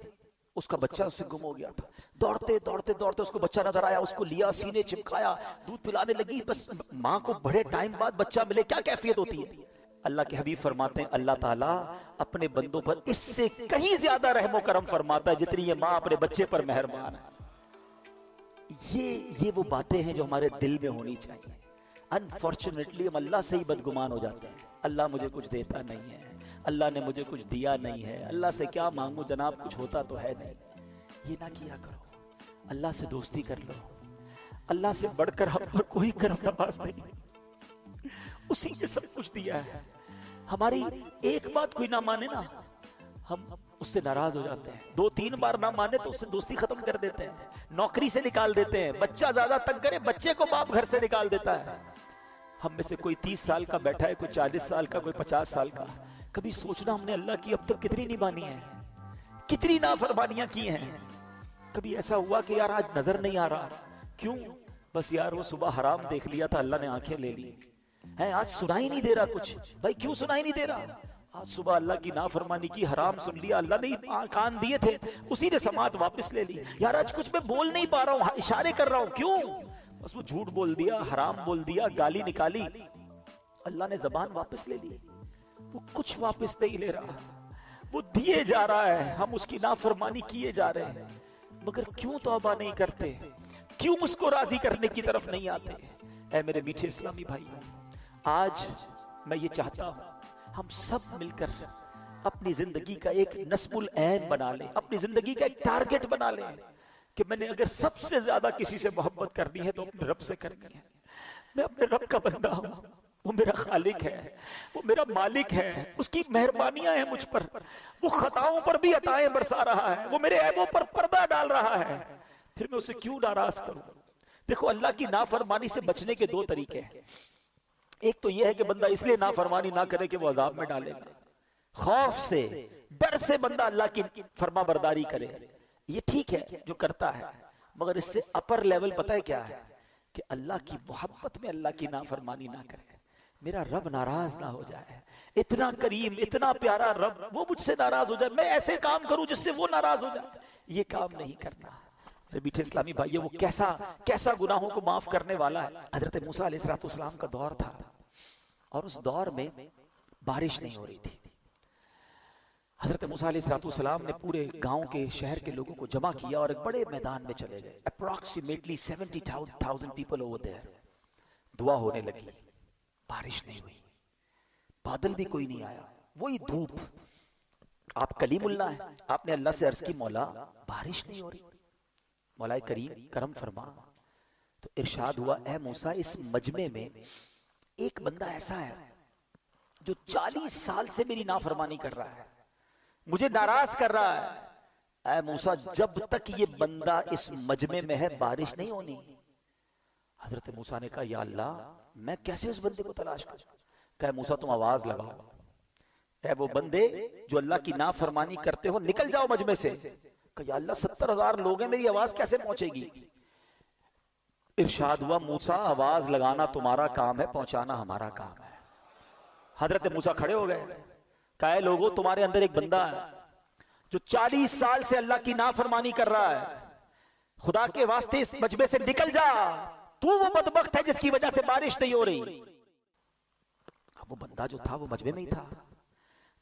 اس کا بچہ اس سے گم ہو گیا تھا. دوڑتے دوڑتے دوڑتے اس کو بچہ نظر آیا, اس کو لیا, سینے چپکایا, دودھ پلانے لگی. بس ماں کو بڑے ٹائم بعد بچہ ملے, کیا کیفیت ہوتی ہے. اللہ کے حبیب فرماتے ہیں اللہ تعالیٰ اپنے بندوں پر اس سے کہیں زیادہ رحم و کرم فرماتا ہے جتنی یہ ماں اپنے بچے پر مہربان ہے. یہ وہ باتیں ہیں جو ہمارے دل میں ہونی چاہیے. انفارچونیٹلی ہم اللہ سے ہی بدگمان ہو جاتے ہیں. اللہ مجھے کچھ دیتا نہیں ہے, اللہ نے مجھے کچھ دیا نہیں ہے, اللہ سے کیا مانگوں جناب, کچھ ہوتا تو ہے نہیں. یہ نہ کیا کرو, اللہ سے دوستی کر لو. اللہ سے بڑھ کر ہم پر کوئی کرم نواز نہیں, اسی نے سب کچھ دیا ہے. ہماری ایک بات کوئی نہ مانے نا, ہم اس سے ناراض ہو جاتے ہیں. 2-3 بار نہ مانے تو اس سے دوستی ختم کر دیتے ہیں, نوکری سے نکال دیتے ہیں. بچہ زیادہ تنگ کرے, بچے کو باپ گھر سے نکال دیتا ہے. ہم میں سے کوئی 30 سال کا بیٹھا ہے, کوئی 40 سال کا, کوئی 50 سال کا. کبھی سوچنا ہم نے اللہ کی اب تک کتنی نہیں مانی ہے, کتنی نافرمانیاں کی ہیں. کبھی ایسا ہوا کہ یار آج نظر نہیں آ رہا, کیوں؟ بس یار وہ صبح حرام دیکھ لیا تھا, اللہ نے آنکھیں لے لی ہیں. آج سنائی نہیں دے رہا کچھ. بھائی کیوں سنائی نہیں دے رہا؟ آج صبح اللہ کی نافرمانی کی, حرام سن لیا, اللہ نے کان دیے تھے, اسی نے سماعت واپس لے لی. یار آج کچھ میں بول نہیں پا رہا ہوں, اشارے کر رہا ہوں, کیوں؟ بس وہ جھوٹ بول دیا, حرام بول دیا, گالی نکالی, اللہ نے زبان واپس لے لی. وہ کچھ واپس نہیں لے رہا, وہ دیے جا رہا ہے, ہم اس کی نافرمانی کیے جا رہے ہیں. مگر کیوں توبہ نہیں کرتے, کیوں اس کو راضی کرنے کی طرف نہیں آتے؟ اے میرے میٹھے اسلامی بھائی, آج میں یہ چاہتا ہوں ہم سب مل کر اپنی زندگی کا ایک نصب العین بنا لیں, اپنی زندگی کا ایک ٹارگٹ بنا لیں کہ میں نے اگر سب سے زیادہ کسی سے محبت کرنی ہے تو اپنے رب سے کرنی ہے. میں اپنے رب کا بندہ ہوں, وہ میرا خالق ہے, وہ میرا مالک ہے, اس کی مہربانیاں ہیں مجھ پر, وہ خطاؤں پر بھی عطائیں برسا رہا ہے, وہ میرے عیبوں پر پردہ ڈال رہا ہے, پھر میں اسے کیوں ناراض کروں؟ دیکھو اللہ کی نافرمانی سے بچنے کے 2 طریقے ہیں. ایک تو یہ ہے کہ بندہ اس لیے نافرمانی نہ کرے کہ وہ عذاب میں ڈالے گا, خوف سے, ڈر سے بندہ اللہ کی فرما برداری کرے. یہ ٹھیک ہے جو کرتا ہے, مگر اس سے اپر لیول پتہ ہے کیا ہے؟ کہ اللہ کی محبت میں اللہ کی نافرمانی نہ کرے, میرا رب ناراض نہ ہو جائے. اتنا کریم, اتنا پیارا رب, وہ مجھ سے ناراض ہو جائے, میں ایسے کام کروں جس سے وہ ناراض ہو جائے. یہ کام نہیں کرنا. میرے میٹھے اسلامی بھائی, وہ کیسا گناہوں کو معاف کرنے والا ہے. حضرت موسیٰ علیہ السلام کا دور تھا, اور اس دور میں بارش نہیں ہو رہی تھی. حضرت موسیٰ علیہ السلام نے پورے گاؤں کے, شہر کے لوگوں کو جمع کیا اور ایک بڑے میدان میں چلے گئے. Approximately 70,000 people over there. دعا ہونے لگی, بارش نہیں ہوئی, بادل بھی کوئی نہیں آیا, وہی دھوپ. آپ کلیم اللہ ہیں, آپ نے اللہ سے عرض کی مولا بارش نہیں ہو رہی, مولا کریم کرم فرما. تو ارشاد ہوا, اے موسیٰ اس مجمع میں ایک بندہ ایسا ہے جو 40 سال سے میری نافرمانی کر رہا ہے, مجھے ناراض کر رہا ہے. اے موسیٰ جب تک یہ بندہ اس مجمع میں ہے بارش نہیں ہونی. حضرت موسیٰ نے کہا یا اللہ میں کیسے اس بندے کو تلاش کروں؟ کہا موسیٰ تم آواز لگاؤ, اے وہ بندے جو اللہ کی نافرمانی کرتے ہو نکل جاؤ مجمع سے. کہا یا اللہ 70,000 لوگ ہیں, میری آواز کیسے پہنچے گی؟ ارشاد ہوا موسیٰ آواز لگانا تمہارا کام ہے, پہنچانا ہمارا کام ہے. حضرت موسیٰ کھڑے ہو گئے, کہا اے لوگو تمہارے اندر ایک بندہ ہے جو 40 سال سے اللہ کی نافرمانی کر رہا ہے, خدا کے واسطے اس مجمع سے نکل جا, تو وہ بدبخت ہے جس کی وجہ سے بارش نہیں ہو رہی. اب وہ بندہ جو تھا وہ مجمع میں ہی تھا,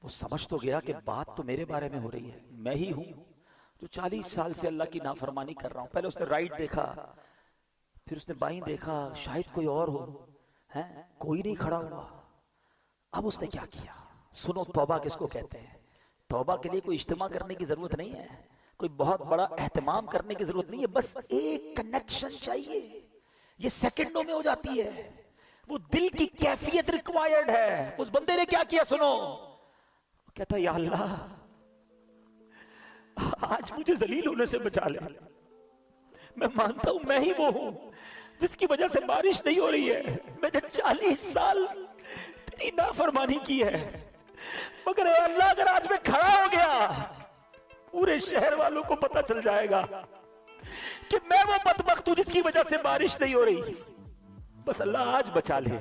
وہ سمجھ تو گیا کہ بات تو میرے بارے میں ہو رہی ہے, میں ہی ہوں جو 40 سال سے اللہ کی نافرمانی کر رہا ہوں. پہلے اس نے رائٹ دیکھا, پھر اس نے بائیں دیکھا, شاید کوئی اور ہو, کوئی نہیں کھڑا ہوا. اب اس نے کیا کیا؟ سنو توبہ کس کو کہتے ہیں. توبہ کے لیے کوئی اجتماع کرنے کی ضرورت نہیں ہے, کوئی بہت بڑا اہتمام کرنے کی ضرورت نہیں ہے, بس ایک کنیکشن چاہیے, یہ سیکنڈوں میں ہو جاتی ہے. وہ دل کی کیفیت ریکوائرڈ ہے. اس بندے نے کیا کیا سنو, کہتا یا اللہ آج مجھے ذلیل ہونے سے بچا لے, میں مانتا ہوں میں ہی وہ ہوں جس کی وجہ سے بارش نہیں ہو رہی ہے. میں نے 40 سال تیری نافرمانی کی ہے, مگر اے اللہ اگر آج میں کھڑا ہو گیا پورے شہر والوں کو پتہ چل جائے گا کہ میں وہ بدبخت ہوں جس کی وجہ سے بارش نہیں ہو رہی. بس اللہ آج بچا لے,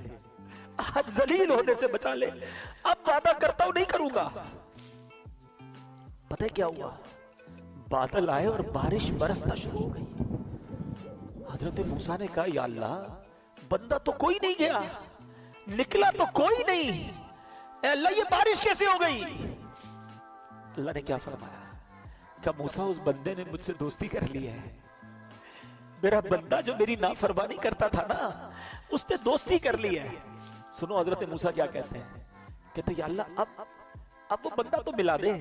آج ذلیل ہونے سے بچا لے. اب وعدہ کرتا ہوں نہیں کروں گا. پتہ ہے کیا ہوا؟ بادل آئے اور بارش برسنا شروع ہو گئی. حضرت موسیٰ نے کہا یا اللہ بندہ تو کوئی نہیں گیا, نکلا تو کوئی نہیں, اے اللہ یہ بارش کیسے ہو گئی؟ اللہ نے کیا فرمایا کہ موسیٰ اس بندے نے مجھ سے دوستی کر لی ہے، میرا بندہ جو میری نافرمانی کرتا تھا نا اس نے دوستی کر لی ہے۔ سنو حضرت موسیٰ کیا کہتے ہیں، کہتے ہیں یا اللہ اب وہ بندہ تو ملا دے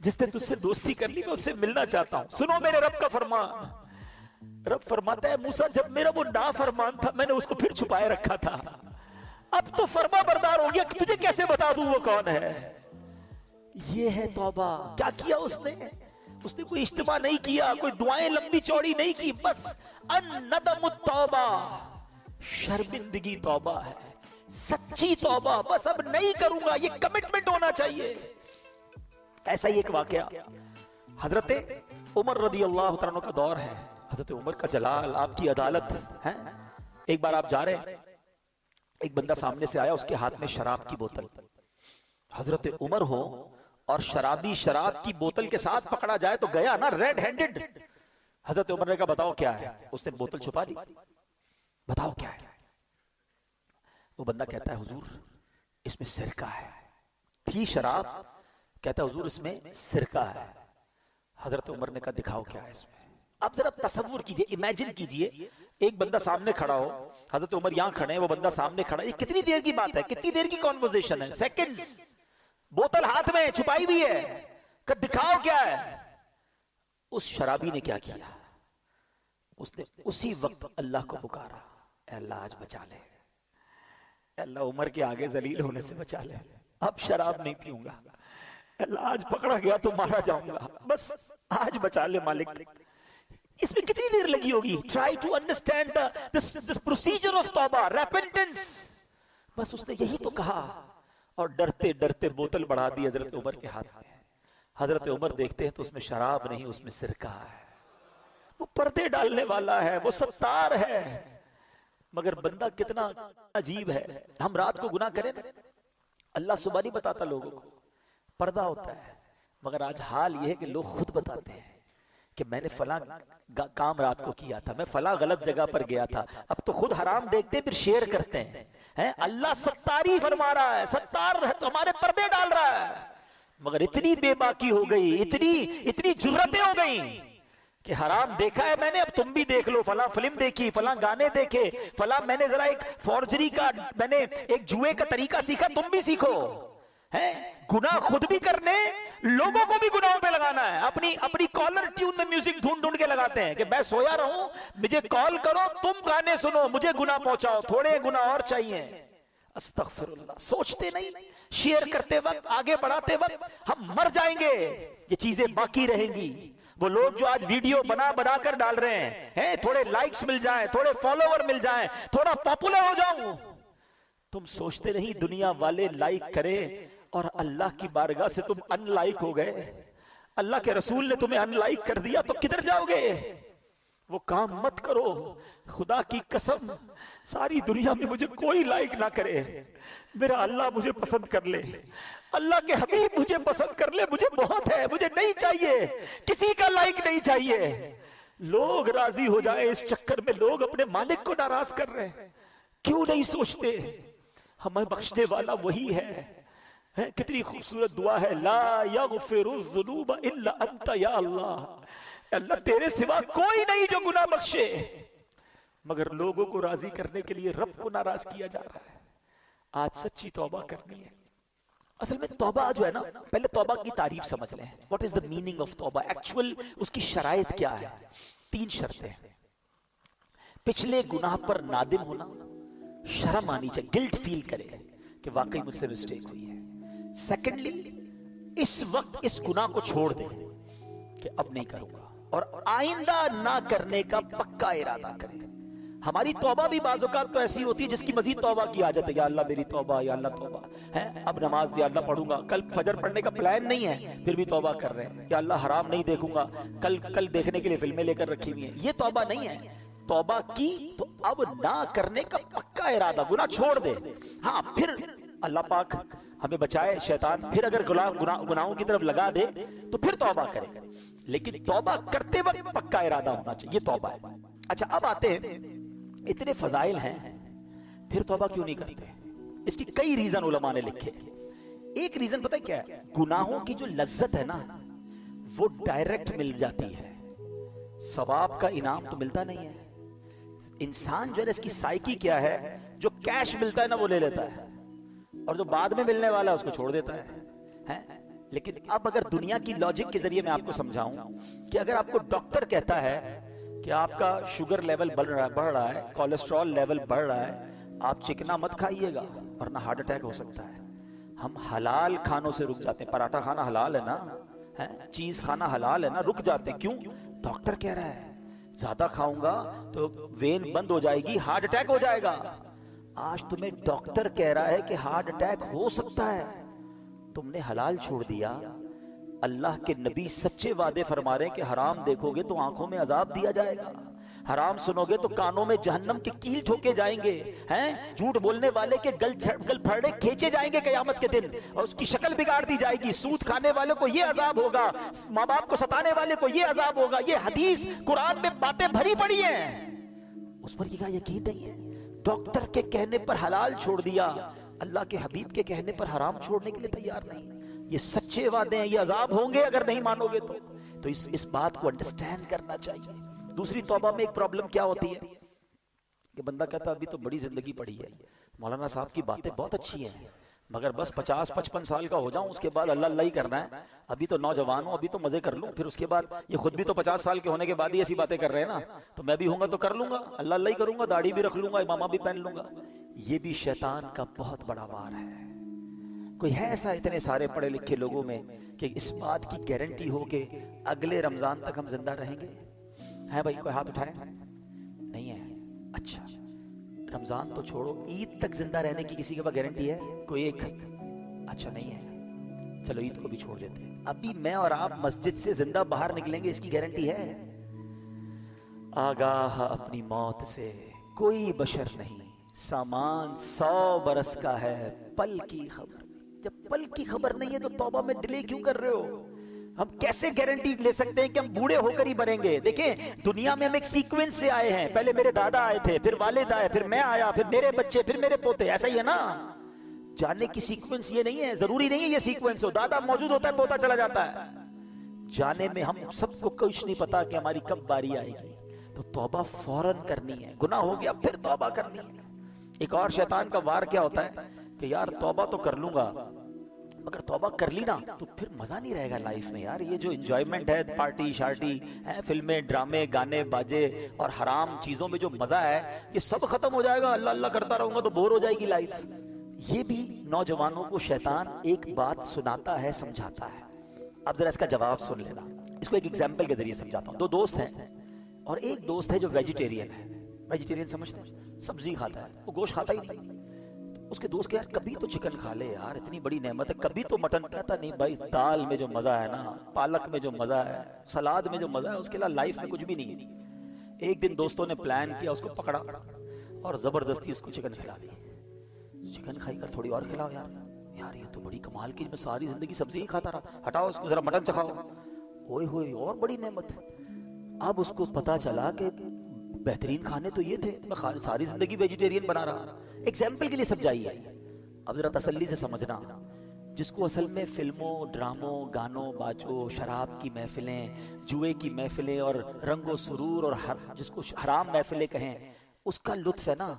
جس نے تجھ سے دوستی کر لی، میں اس سے ملنا چاہتا ہوں۔ سنو میرے رب کا فرمان، رب فرماتا ہے موسیٰ جب میرا وہ نافرمان تھا میں نے اس کو پھر چھپائے رکھا تھا، اب تو فرما بردار ہو گیا، تجھے کیسے بتا دوں وہ کون ہے؟ یہ ہے توبہ۔ کیا کیا اس نے کوئی اجتماع نہیں کیا، کوئی دعائیں لمبی چوڑی نہیں کی، بس الندم التوبہ، شرمندگی توبہ ہے، سچی توبہ، بس اب نہیں کروں گا، یہ کمٹمنٹ ہونا چاہیے۔ ایسا ہی ایک واقعہ حضرت عمر رضی اللہ تعالیٰ کا دور ہے، حضرت عمر کا جلال، آپ کی عدالت ہے۔ ایک بار آپ جا رہے ہیں، ایک بندہ سامنے سے آیا، اس کے ہاتھ میں شراب کی بوتل، حضرت عمر ہو اور شرابی شراب کی بوتل کے ساتھ پکڑا جائے تو گیا نا ریڈ ہینڈڈ۔ حضرت عمر نے کہا بتاؤ کیا ہے؟ اس نے بوتل چھپا دی، بتاؤ کیا ہے؟ وہ بندہ کہتا ہے حضور اس میں سرکہ ہے، تھی شراب، کہتا ہے حضور اس میں سرکہ ہے۔ حضرت عمر نے کہا دکھاؤ کیا ہے اس میں۔ اب ذرا تصور کیجئے، امیجن کیجئے، ایک بندہ سامنے کھڑا ہو، حضرت عمر یہاں کھڑے ہیں، وہ بندہ سامنے کھڑا ہے، یہ کتنی دیر کی بات ہے، کتنی دیر کی کنورسیشن ہے، سیکنڈز، بوتل ہاتھ میں چھپائی بھی ہے، کہ دکھاؤ کیا ہے۔ اس شرابی نے کیا کیا، اس نے اسی وقت اللہ کو پکارا، اے اللہ آج بچا لے، اے اللہ عمر کے آگے ذلیل ہونے سے بچا لے، اب شراب نہیں پیوں گا، اے اللہ آج پکڑا گیا تو مارا جاؤں گا، بس آج بچا لے مالک۔ اس میں کتنی دیر لگی ہوگی؟ try to understand this procedure of توبہ، repentance۔ بس اس نے یہی تو کہا اور ڈرتے ڈرتے بوتل بڑھا دی حضرت عمر کے ہاتھ میں۔ حضرت عمر دیکھتے ہیں تو اس میں شراب نہیں، اس میں سرکہ ہے، وہ پردے ڈالنے والا ہے، وہ ستار ہے۔ مگر بندہ کتنا عجیب ہے، ہم رات کو گناہ کریں اللہ صبح نہیں بتاتا لوگوں کو، پردہ ہوتا ہے، مگر آج حال یہ ہے کہ لوگ خود بتاتے ہیں کہ میں نے فلاں کام رات کو کیا تھا، میں فلاں غلط جگہ پر گیا تھا، اب تو خود حرام دیکھتے پھر شیئر کرتے ہیں۔ اللہ ستاری فرما رہا ہے، ستار ہمارے پردے ڈال رہا ہے، مگر اتنی بے باکی ہو گئی، اتنی جرتیں ہو گئی کہ حرام دیکھا ہے میں نے، اب تم بھی دیکھ لو، فلاں فلم دیکھی، فلاں گانے دیکھے، فلاں میں نے ذرا ایک فورجری کا، میں نے ایک جوئے کا طریقہ سیکھا، تم بھی سیکھو۔ گناہ خود بھی کرنے، لوگوں کو بھی گناہوں پہ لگانا ہے۔ اپنی کالر ٹیون میں میوزک ڈھونڈ کے لگاتے ہیں کہ میں سویا رہوں، مجھے کال کرو، تم گانے سنو، مجھے گناہ پہنچاؤ، تھوڑے گناہ اور چاہیے۔ استغفر اللہ، سوچتے نہیں، شیئر کرتے وقت، آگے بڑھاتے وقت ہم مر جائیں گے، یہ چیزیں باقی رہیں گی۔ وہ لوگ جو آج ویڈیو بنا کر ڈال رہے ہیں، تھوڑے لائکس مل جائیں، تھوڑے فالوور مل جائیں، تھوڑا پاپولر ہو جاؤں، تم سوچتے نہیں دنیا والے لائک کرے اور اللہ کی بارگاہ سے تم ان لائک ہو گئے، اللہ کے رسول نے تمہیں ان لائک کر دیا تو کدھر جاؤ گے؟ وہ کام مت کرو، خدا کی قسم ساری دنیا میں مجھے کوئی لائک نہ کرے، میرا اللہ مجھے پسند کر لے، اللہ کے حبیب مجھے پسند کر لے، مجھے بہت ہے، مجھے نہیں چاہیے، کسی کا لائک نہیں چاہیے۔ لوگ راضی ہو جائیں، اس چکر میں لوگ اپنے مالک کو ناراض کر رہے ہیں۔ کیوں نہیں سوچتے ہمیں بخشنے والا وہی ہے؟ کتنی خوبصورت دعا ہے، لا یغفر الذنوب الا انت یا اللہ، اللہ تیرے سوا کوئی نہیں جو گناہ بخشے، مگر لوگوں کو راضی کرنے کے لیے رب کو ناراض کیا جا رہا ہے۔ آج سچی توبہ کرنی ہے۔ اصل میں توبہ جو ہے نا، پہلے توبہ کی تعریف سمجھ لیں، what is the meaning of توبہ، ایکچول اس کی شرائط کیا ہے؟ 3 شرطیں، پچھلے گناہ پر نادم ہونا، شرم آنی چاہیے، گلٹ فیل کرے کہ واقعی مجھ سے مسٹیک ہوئی ہے۔ سیکنڈلی اس وقت اس گناہ کو چھوڑ دے کہ اب نہیں کروں گا، اور آئندہ نہ کرنے کا پکا ارادہ کرے۔ ہماری توبہ بھی بعض اوقات تو ایسی ہوتی ہے جس کی مزید توبہ کی عادت ہے، یا اللہ میری توبہ، یا اللہ توبہ ہے، اب نماز یا اللہ پڑھوں گا، کل فجر پڑھنے کا پلان نہیں ہے پھر بھی توبہ کر رہے ہیں، یا اللہ حرام نہیں دیکھوں گا، کل دیکھنے کے لیے فلمیں لے کر رکھی ہوئی ہیں، یہ توبہ نہیں ہے۔ توبہ کی تو اب نہ کرنے کا پکا ارادہ، گناہ چھوڑ دے، ہاں پھر اللہ پاک ہمیں بچائے شیطان، پھر اگر گناہوں کی طرف لگا دے تو پھر توبہ کرے، لیکن توبہ کرتے وقت پکا ارادہ ہونا چاہیے، یہ توبہ ہے۔ اچھا اب آتے ہیں، اتنے فضائل ہیں پھر توبہ کیوں نہیں کرتے؟ اس کی کئی ریزن علماء نے لکھے۔ ایک ریزن پتہ ہے کیا ہے؟ گناہوں کی جو لذت ہے نا وہ ڈائریکٹ مل جاتی ہے، ثواب کا انعام تو ملتا نہیں ہے۔ انسان جو ہے اس کی سائیکی کیا ہے، جو کیش ملتا ہے نا وہ لے لیتا ہے، اور جو بعد میں ملنے والا ہے اس کو چھوڑ دیتا ہے۔ لیکن اب اگر دنیا کی لاجک کے ذریعے میں آپ کو سمجھاؤں کہ اگر آپ کو ڈاکٹر کہتا ہے کہ آپ کا شوگر لیول بڑھ رہا ہے، کولیسٹرول لیول بڑھ رہا ہے، آپ چکنا مت کھائیے گا ورنہ ہارٹ اٹیک ہو سکتا ہے، ہم حلال کھانوں سے رک جاتے ہیں۔ پراٹھا کھانا حلال ہے نا، چیز کھانا حلال ہے نا، رک جاتے ہیں۔ کیوں؟ ڈاکٹر کہہ رہا ہے زیادہ کھاؤں گا تو وین بند ہو جائے گی، ہارٹ اٹیک ہو جائے گا۔ آج تمہیں ڈاکٹر کہہ رہا ہے کہ ہارٹ اٹیک ہو سکتا ہے، تم نے حلال چھوڑ دیا۔ اللہ کے نبی سچے وعدے فرما رہے ہیں کہ حرام دیکھو گے تو آنکھوں میں عذاب دیا جائے گا، حرام سنو گے تو کانوں میں جہنم کے کیل ٹھوکے جائیں گے، جھوٹ بولنے والے کے گل پھڑے کھینچے جائیں گے قیامت کے دن، اور اس کی شکل بگاڑ دی جائے گی۔ سود کھانے والے کو یہ عذاب ہوگا، ماں باپ کو ستانے والے کو یہ عذاب ہوگا۔ یہ حدیث قرآن میں باتیں بھری پڑی ہیں، اس پر یہ یقین نہیں ہے۔ ڈاکٹر کے کہنے پر حلال چھوڑ دیا، اللہ کے حبیب کے کہنے پر حرام چھوڑنے کے لیے تیار نہیں۔ یہ سچے وعدے ہیں، یہ عذاب ہوں گے اگر نہیں مانو گے تو اس بات کو انڈرسٹینڈ کرنا چاہیے۔ دوسری توبہ میں ایک پرابلم کیا ہوتی ہے کہ بندہ کہتا ہے ابھی تو بڑی زندگی پڑی ہے، مولانا صاحب کی باتیں بہت اچھی ہیں مگر بس 50-55 سال کا ہو جاؤں اس کے بعد اللہ اللہ ہی کرنا ہے، ابھی تو نوجوان ہوں، ابھی تو مزے کر لوں، پھر اس کے بعد یہ خود بھی تو 50 سال کے ہونے کے بعد ہی ایسی باتیں کر رہے ہیں نا، تو میں بھی ہوں گا تو کر لوں گا، اللہ اللہ ہی کروں گا، داڑھی بھی رکھ لوں گا، امامہ بھی پہن لوں گا۔ یہ بھی شیطان کا بہت بڑا وار ہے۔ کوئی ہے ایسا اتنے سارے پڑھے لکھے لوگوں میں کہ اس بات کی گارنٹی ہو کہ اگلے رمضان تک ہم زندہ رہیں گے؟ ہے بھائی کوئی ہاتھ اٹھائے؟ نہیں ہے؟ اچھا رمضان تو چھوڑو، عید تک زندہ رہنے کی کسی کے پاس گارنٹی ہے کوئی ایک؟ اچھا نہیں ہے، چلو عید کو بھی چھوڑ دیتے ہیں۔ ابھی میں اور آپ مسجد سے زندہ باہر نکلیں گے اس کی گارنٹی ہے؟ آگاہ اپنی موت سے کوئی بشر نہیں، سامان 100 برس کا ہے، پل کی خبر۔ جب پل کی خبر نہیں ہے تو توبہ میں ڈیلے کیوں کر رہے ہو؟ ہم کیسے گارنٹی لے سکتے ہیں کہ ہم بوڑھے ہو کر ہی مریں گے؟ دیکھیں دنیا میں ہم ایک سیکوینس سے آئے ہیں، پہلے میرے دادا آئے تھے، پھر والد آئے، پھر میں آیا، پھر میرے بچے، پھر میرے پوتے، ایسا ہی ہے نا۔ جاننے کی سیکوینس یہ نہیں ہے، ضروری نہیں ہے یہ سیکوینس ہو، دادا موجود ہوتا ہے پوتا چلا جاتا ہے۔ جانے میں ہم سب کو کچھ نہیں پتا کہ ہماری کب باری آئے گی، تو توبہ فوراً کرنی ہے۔ گناہ ہو گیا پھر توبہ کرنی ہے۔ ایک اور شیطان کا وار کیا ہوتا ہے کہ یار توبہ تو کر لوں گا اگر توبہ کر لی نا تو پھر مزہ نہیں رہے گا لائف میں، یار یہ جو انجوائمنٹ ہے، پارٹی شارٹی ہے، فلمیں ڈرامے گانے باجے اور حرام چیزوں میں جو مزہ ہے یہ سب ختم ہو جائے گا، اللہ اللہ کرتا رہوں گا تو بور ہو جائے گی لائف۔ یہ بھی نوجوانوں کو شیطان ایک بات سناتا ہے، سمجھاتا ہے۔ اب ذرا اس کا جواب سن لینا، اس کو ایک ایگزامپل کے ذریعے سمجھاتا ہوں۔ دو دوست ہیں اور ایک دوست ہے جو ویجیٹیرین ہے۔ ویجیٹیرین سمجھتے ہیں؟ سبزی کھاتا ہے، وہ گوشت کھاتا ہی نہیں۔ اس کے دوست کہ یار کبھی تو چکن کھا لے یار، اتنی بڑی نعمت ہے، کبھی تو مٹن۔ کہتا نہیں بھائی، اس دال میں جو مزہ ہے نا، پالک میں جو مزہ ہے، سلاد میں جو مزہ ہے، اس کے علاوہ لائف میں کچھ بھی نہیں ہے۔ ایک دن دوستوں نے پلان کیا، اس کو پکڑا اور زبردستی اس کو چکن کھلا دی۔ چکن کھائی کر تھوڑی اور کھلاؤ یار یہ تو بڑی کمال کی، میں ساری زندگی سبزی ہی کھاتا رہا، ہٹاؤ اس کو، ذرا مٹن چکھاؤ۔ اوئے ہوئے اور بڑی نعمت۔ اب اس کو پتا چلا کہ بہترین کھانے تو یہ تھے، میں ساری زندگی ویجیٹیرین بنا رہا۔ ایگزامپل کے لیے سمجھائیے، اب ذرا تسلی سے سمجھنا۔ جس کو اصل میں فلموں، ڈراموں، گانوں باجوں، شراب کی محفلیں، جوئے کی محفلیں اور رنگ و سرور اور جس کو حرام محفلیں کہیں، اس کا لطف ہے نا،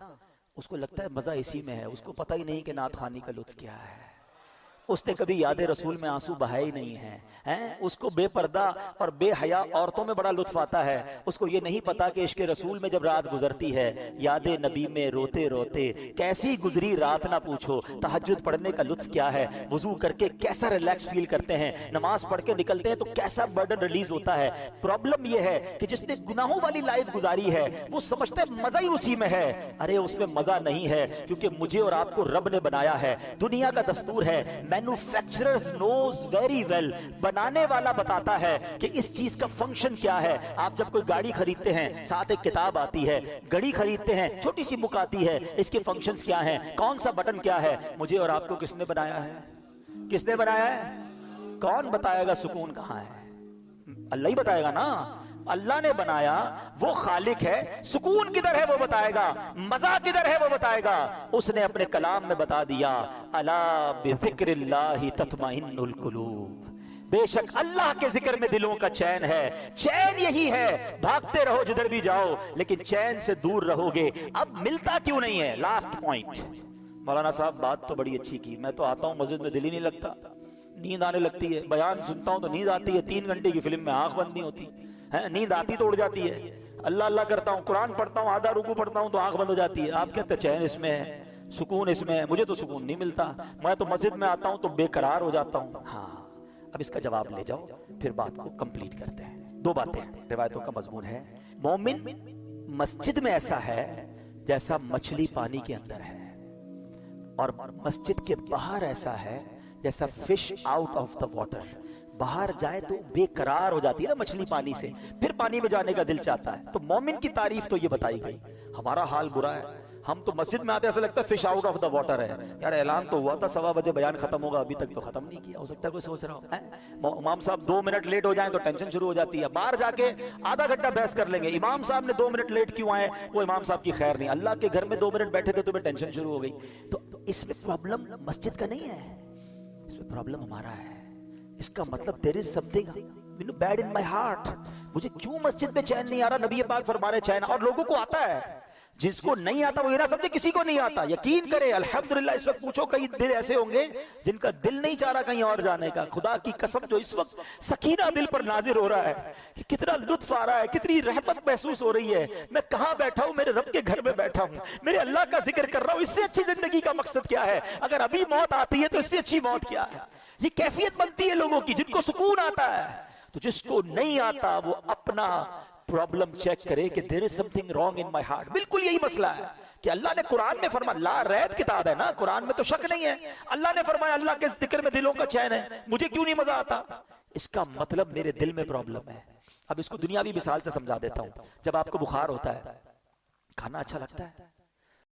اس کو لگتا ہے مزہ اسی میں ہے، اس کو پتہ ہی نہیں کہ نعت خوانی کا لطف کیا ہے۔ اس نے کبھی یاد رسول میں آنسو بہائے ہی نہیں ہیں۔ اس کو بے پردہ اور بے حیا عورتوں میں بڑا لطف آتا ہے۔ اس کو یہ نہیں پتا کہ عشق رسول میں جب رات گزرتی ہے، یاد نبی میں روتے روتے کیسی گزری رات نہ پوچھو، تہجد پڑھنے کا لطف کیا ہے، وضو کر کے کیسا ریلیکس فیل کرتے ہیں، نماز پڑھ کے نکلتے ہیں تو کیسا برڈن ریلیز ہوتا ہے۔ پرابلم یہ ہے کہ جس نے گناہوں والی لائف گزاری ہے وہ سمجھتا ہے مزہ ہی اسی میں ہے۔ ارے اس میں مزہ نہیں ہے، کیونکہ مجھے اور آپ کو رب نے بنایا ہے۔ دنیا کا دستور ہے، مینوفیکچررز نوز ویری ویل، بنانے والا بتاتا ہے کہ اس چیز کا فنکشن کیا ہے۔ آپ جب کوئی گاڑی خریدتے ہیں ساتھ ایک کتاب آتی ہے، گھڑی خریدتے ہیں چھوٹی سی بک آتی ہے، اس کے فنکشنز کیا ہیں، کون سا بٹن کیا ہے۔ مجھے اور آپ کو کس نے بنایا ہے؟ کس نے بنایا ہے؟ کون بتائے گا سکون کہاں ہے؟ اللہ ہی بتائے گا نا۔ اللہ نے بنایا، وہ خالق ہے، سکون کدھر ہے وہ بتائے گا، مزہ کدھر ہے وہ بتائے گا۔ اس نے اپنے کلام میں بتا دیا، الا بذکر اللہ تطمئن القلوب، بے شک اللہ کے ذکر میں دلوں کا چین ہے۔ چین یہی ہے، بھاگتے رہو جدھر بھی جاؤ لیکن چین سے دور رہو گے۔ اب ملتا کیوں نہیں ہے؟ Last point. مولانا صاحب بات تو بڑی اچھی کی، میں تو آتا ہوں مسجد میں دل ہی نہیں لگتا، نیند آنے لگتی ہے، بیان سنتا ہوں تو نیند آتی ہے، 3 گھنٹے کی فلم میں آنکھ بند نہیں ہوتی ہے، نیند آتی تو اڑ جاتی ہے، اللہ اللہ کرتا ہوں، قرآن پڑھتا ہوں، آدھا رکوع پڑھتا ہوں تو آنکھ بند ہو جاتی ہے۔ آپ کہتے ہیں چین اس میں ہے، سکون اس میں ہے، مجھے تو سکون نہیں ملتا، میں تو مسجد میں آتا ہوں تو بے قرار ہو جاتا ہوں۔ ہاں اب اس کا جواب لے جاؤ، پھر بات کو کمپلیٹ کرتے ہیں۔ 2 باتیں روایتوں کا مضمون ہے۔ مومن مسجد میں ایسا ہے جیسا مچھلی پانی کے اندر ہے، اور مسجد کے باہر ایسا ہے جیسا fish out of the water. باہر جائے تو بے قرار ہو جاتی ہے نا مچھلی پانی سے، پھر پانی میں جانے کا دل چاہتا ہے۔ تو مومن کی تعریف تو یہ بتائی گئی۔ ہمارا حال برا ہے، ہم تو مسجد میں آتے ایسا لگتا ہے fish out of the water ہے۔ یار اعلان تو ہوا تھا 1:15 بجے بیان ختم ہوگا، ابھی تک تو ختم نہیں کیا۔ ہو سکتا ہے کوئی سوچ رہا ہو امام صاحب 2 منٹ لیٹ ہو جائیں تو ٹینشن شروع ہو جاتی ہے، باہر جا کے آدھا گھنٹہ بحث کر لیں گے، امام صاحب نے 2 منٹ لیٹ کیوں آئے، وہ امام صاحب کی خیر نہیں، اللہ کے گھر میں 2 منٹ بیٹھے تھے تو ٹینشن شروع ہو گئی۔ تو اس میں پرابلم مسجد کا نہیں ہے، اس میں پرابلم ہمارا ہے۔ اس کا مطلب there is something bad in my heart، مجھے کیوں مسجد میں چین نہیں آ رہا؟ نبی پاک فرما رہے چین، اور لوگوں کو آتا ہے، جس کو نہیں آتا وہ یہ نہ سمجھے کسی کو نہیں آتا، یقین کرے الحمدللہ۔ اس وقت پوچھو کئی دل ایسے ہوں گے جن کا دل نہیں چاہ رہا کہیں اور جانے کا، خدا کی قسم جو اس وقت سکینہ دل پر نازل ہو رہا ہے کہ کتنا لطف آ رہا ہے، کتنی رحمت محسوس ہو رہی ہے۔ میں کہاں بیٹھا ہوں؟ میرے رب کے گھر میں بیٹھا ہوں، میرے اللہ کا ذکر کر رہا ہوں۔ اس سے اچھی زندگی کا مقصد کیا ہے؟ اگر ابھی موت آتی ہے تو اس سے اچھی موت کیا ہے؟ یہ کیفیت بنتی ہے لوگوں کی جن کو سکون آتا ہے۔ تو جس کو نہیں آتا وہ اپنا پرابلم چیک کرے کہ there is something wrong in my heart۔ بالکل یہی مسئلہ ہے کہ اللہ نے قرآن میں فرمایا، لا ریب کتاب ہے نا، قرآن میں تو شک نہیں ہے، اللہ نے فرمایا اللہ کے ذکر میں دلوں کا چین ہے، مجھے کیوں نہیں مزہ آتا؟ اس کا مطلب میرے دل میں پرابلم ہے۔ اب اس کو دنیاوی مثال سے سمجھا دیتا ہوں۔ جب آپ کو بخار ہوتا ہے، کھانا اچھا لگتا ہے؟